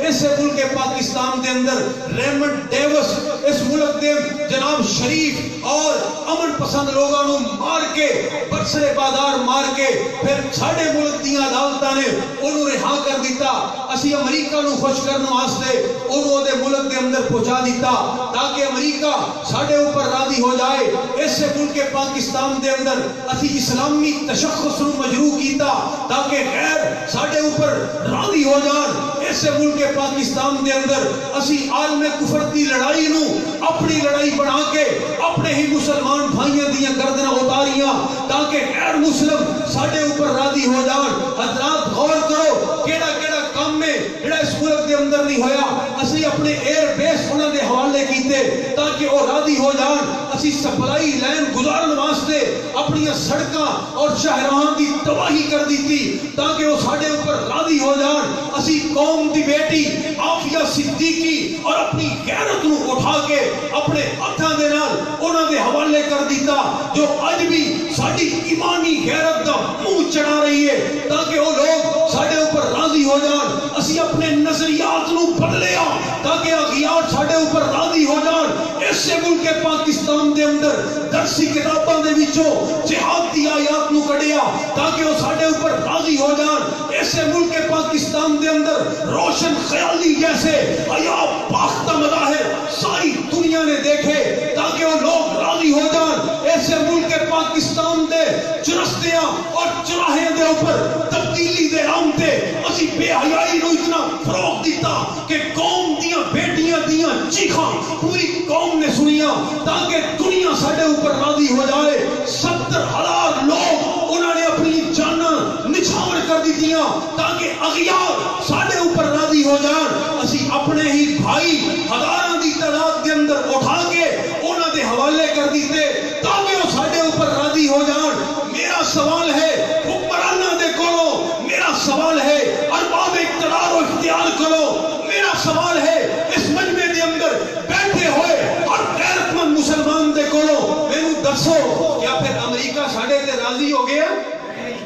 اس ملک پاکستان دے اندر ریمنڈ ڈیوس اس ملک دے جناب شریف اور امن پسند لوگوں نو مار کے برسرے بازار مار کے پھر ساڑھے ملک دیاں عدالتاں نے انہوں رہا کر دیتا. اسی امریکہ نو خوش کرنے واسطے انہوں دے ملک دے اندر پہنچا دیتا تاکہ امریکہ ساڑھے اوپر راضی ہو جائے. اس ملک پاکستان دے اندر اسی اسلامی تشخص نو مجروح کیتا تاکہ غیر ساڑھے اوپر راضی ہو جان. اس ملک پاکستان دے اندر اسی عالم کفر دی لڑائی نو اپنی لڑائی بنا کے اپنے ہی مسلمان بھائیاں دیاں گردناں اتاریاں تاکہ غیر مسلم ساڑھے اوپر راضی ہو جان. حضرات غور کرو کیڑا کیڑا کام میں جڑا اس ملک دے اندر نہیں ہویا اسی اپنے ایئر بیس انہاں دے حوالے کیتے تاکہ وہ راضی ہو جان. اسی سپلائی لائن گزارن واسطے اپنی سڑکاں اور شہراں دی تباہی کر دیتی تاکہ وہ ساڑھے اوپر راضی ہو جان. اسی قوم دی بیٹی عافیہ صدیقی اور اپنی غیرت نو اٹھا کے اپنے ہتھاں دے نال انہاں دے حوالے کر دیتا جو اج بھی ساڈی ایمانی غیرت دا منہ چڑھا رہی ہے تاکہ وہ لوگ ساڈے اوپر راضی ہو جان. اسی اپنے نظریات نو بدلیا تاکہ اغیار ساڈے اوپر راضی ہو جان. اس ملک پاکستان دے اندر درسی کتاباں دے وچوں جہاد دی آیات نو کڈیا تاکہ وہ ساڈے اوپر راضی ہو جان. اس ملک پاکستان دے اندر روشن خیالی جیسے حیا باختہ مظاہر ساری دنیا نے دیکھے تاکہ وہ لوگ راضی ہو جان. اس ملک پاکستان دے چرستیاں اور چراہے دے اوپر تبدیلی دے نام تے اسی بے حیائی نو اتنا فروغ دیتا کہ قوم دیاں بیٹیاں دیاں چیخاں پوری قوم نے سنیاں تاکہ دنیا ساڈے اوپر راضی ہو جائے. 70,000 لوگ انہوں نے اپنی جاناں نچھاور کر دیتیاں تاکہ اغیار ساڈے اوپر راضی ہو جان. اسی اپنے ہی بھائی ہزاراں دی تعداد دے اندر اٹھا کے انہاں دے حوالے کر دیتے تاکہ وہ ساڈے اوپر راضی ہو جان. میرا سوال ہے حکمراناں دے کولوں, میرا سوال ہے ارباب اقتدار و اختیار کولوں, میرا سوال ہے اس مجمع دے اندر بیٹھے ہوئے ہر غیرت مند مسلمان دے کولوں, مینوں دسو کیا پھر امریکہ ساڈے تے راضی ہو گیا؟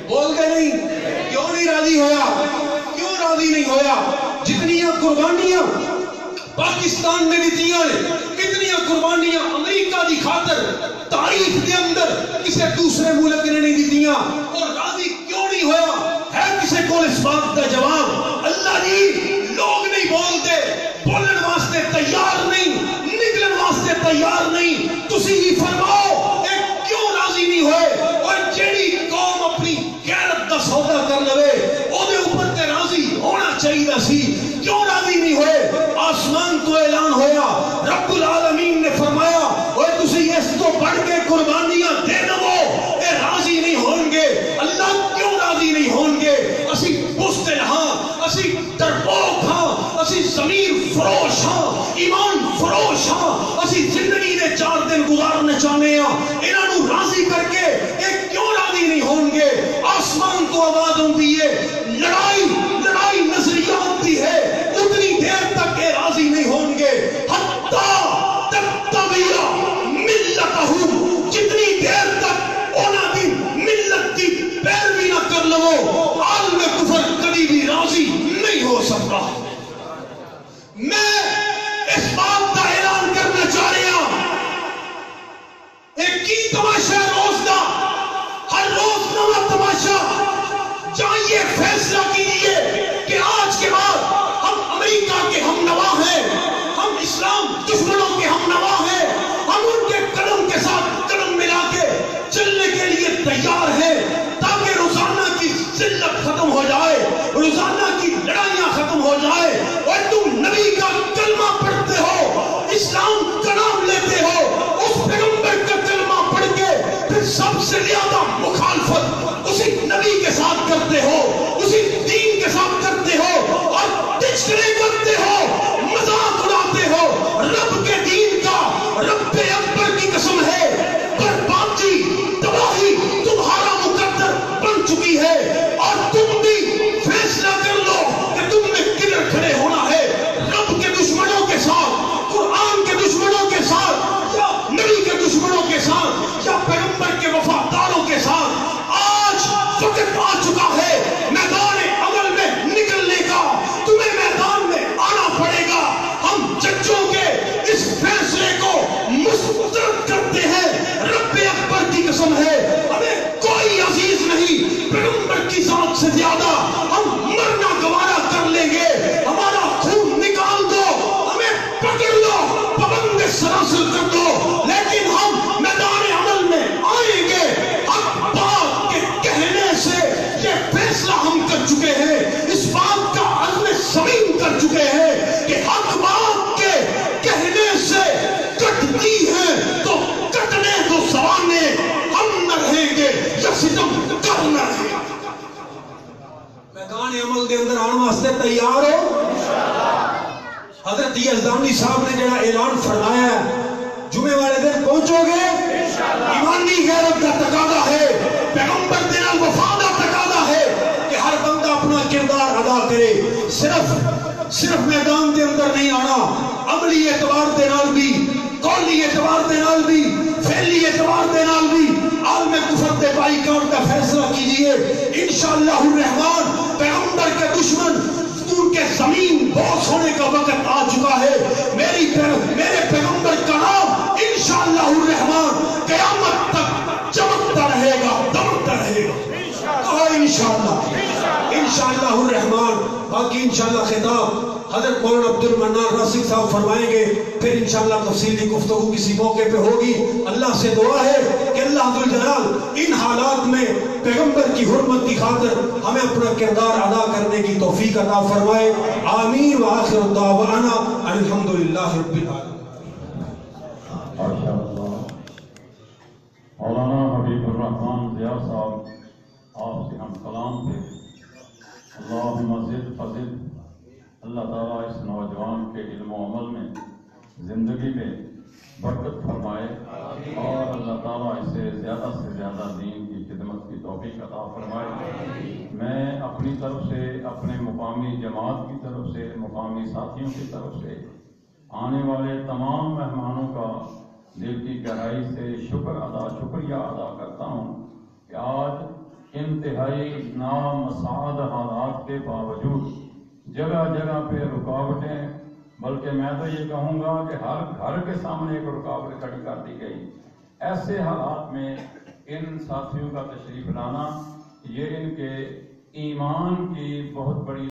بول دے نہیں. کیوں نہیں راضی ہویا؟ کیوں راضی نہیں ہویا؟ جتنیاں قربانیاں پاکستان نے دیتیاں نے, کتنیاں قربانیاں امریکہ دی خاطر تاریخ دے اندر کسے دوسرے ملک نے نہیں دیتیاں, اور راضی کیوں نہیں ہویا؟ ہے کسے کو اس بات کا جواب؟ اللہ جی لوگ نہیں بولتے, بولن واسطے تیار نہیں, نکلن واسطے تیار نہیں. تسی ہی فرماؤ کیوں راضی نہیں ہوئے؟ اور جیڑی قوم اپنی غیرت دا سودا کر لوے او دے اوپر تے راضی ہونا چاہیے سی, کیوں راضی نہیں ہوئے؟ آسمان تو اعلان ہویا, رب العالمین نے فرمایا اوے تسی اس تو بڑھ کے قربانیاں دے دو, اے راضی نہیں ہون گے. اللہ کیوں راضی نہیں ہون گے؟ اسی بزدل ہاں, اسی درپوک ہاں, اسی ضمیر فروش ہاں, ایمان فروش ہاں, اسی زندگی دے 4 دن گزارنے چاہنے ہاں. انہاں نو راضی کر کے اے کیوں راضی نہیں ہون گے؟ آسمان تو آواز ہوندی ہے, لڑائی نظریات دی ہے, اتنی دیر تک اے راضی نہیں ہون گے حتی تتبع ملتہم, جتنی دیر تک انہاں دی ملت دی پیروی نہ کر لو عالم کفر کبھی بھی راضی نہیں ہو سکتا. میں اس بات کا اعلان کرنا چاہ رہا ہوں, ایک کی تماشا روز دا, ہر روز نواں تماشا. جہاں یہ فیصلہ کیجئے کہ آج کے بعد ہم باتیں کرتے ہو، مذاق اڑاتے ہو، رب کے دین کا، رب اکبر کی قسم ہے بربادی تباہی تمہارا مقدر بن چکی ہے، اور تم بھی فیصلہ کر لو کہ تم نے کدھر کھڑے ہونا ہے، رب کے دشمنوں کے ساتھ، قرآن کے دشمنوں کے ساتھ، یا نبی کے دشمنوں کے ساتھ، یا پیغمبر کے وفاداروں کے ساتھ۔ آج وقت آ چکا ہے میدان عمل میں نکلنے کا، تمہیں میدان میں آنا پڑے گا۔ ہم ججوں کے اس فیصلے کو مسترد کرتے ہیں، رب اکبر کی قسم ہے ہمیں کوئی عزیز نہیں پیغمبر کی ذات سے زیادہ، ہم مرنا گوارا کر لیں گے، ہمارا خون نکال دو، ہمیں پکڑ لو، پابند سلاسل کر دو، لیکن ہم میدان عمل میں آئیں گے۔ حق بات کے کہنے سے یہ فیصلہ ہم کر چکے ہیں، اس بات کا عزم صمیم کر چکے ہیں کہ حق بات کے کہنے سے کٹتی ہیں تو کٹنے دو سوانے، ہم نہ رہیں گے یا ستم کر نہ رہیں گے۔ میدان عمل دے اندر آنے واسطے تیار ہو؟ حضرت یزدانی صاحب نے جڑا اعلان فرمایا ہے، جمعے والے دن پہنچو گے؟ ایمانی غیرت کا تقاضا ہے، پیغمبر دے نال وفا دا تقاضا ہے کہ ہر بندہ اپنا کردار ادا کرے، صرف میدان دے اندر نہیں آنا، عملی اعتبار دے نال بھی، قولی اعتبار دے نال بھی، فعلی اعتبار دے نال بھی عالم کفر دے بائیکاٹ کا فیصلہ کیجئے۔ انشاءاللہ الرحمن پیغمبر کے دشمن ان کے زمین بوس ہونے کا وقت آ چکا ہے۔ میرے پیغمبر کا نام انشاءاللہ الرحمن قیامت تک چمکتا رہے گا، دمکتا رہے گا۔ کہا انشاءاللہ الرحمن۔ باقی انشاءاللہ خطاب حضرت مولانا عبد المنان راسک صاحب فرمائیں گے، پھر انشاءاللہ تفصیلی گفتگو کسی موقع پہ ہوگی۔ اللہ سے دعا ہے کہ اللہ ذوالجلال ان حالات میں پیغمبر کی حرمت کی خاطر ہمیں اپنا کردار ادا کرنے کی توفیق عطا فرمائے۔ آمین وآخر دعوانا الحمدللہ رب العالمین۔ مولانا حبیب الرحمن ضیاء صاحب آپ سے ہم کلام تھے، اللہم زد فزد۔ اللہ تعالیٰ اس نوجوان کے علم و عمل میں زندگی میں برکت فرمائے، اور اللہ تعالیٰ اسے زیادہ سے زیادہ دین کی خدمت کی توفیق عطا فرمائے۔ میں اپنی طرف سے، اپنے مقامی جماعت کی طرف سے، مقامی ساتھیوں کی طرف سے آنے والے تمام مہمانوں کا دل کی گہرائی سے شکریہ ادا کرتا ہوں کہ آج انتہائی نامساعد حالات کے باوجود جگہ جگہ پہ رکاوٹیں، بلکہ میں تو یہ کہوں گا کہ ہر گھر کے سامنے ایک رکاوٹ کھڑی کر دی گئی۔ ایسے حالات میں ان ساتھیوں کا تشریف لانا یہ ان کے ایمان کی بہت بڑی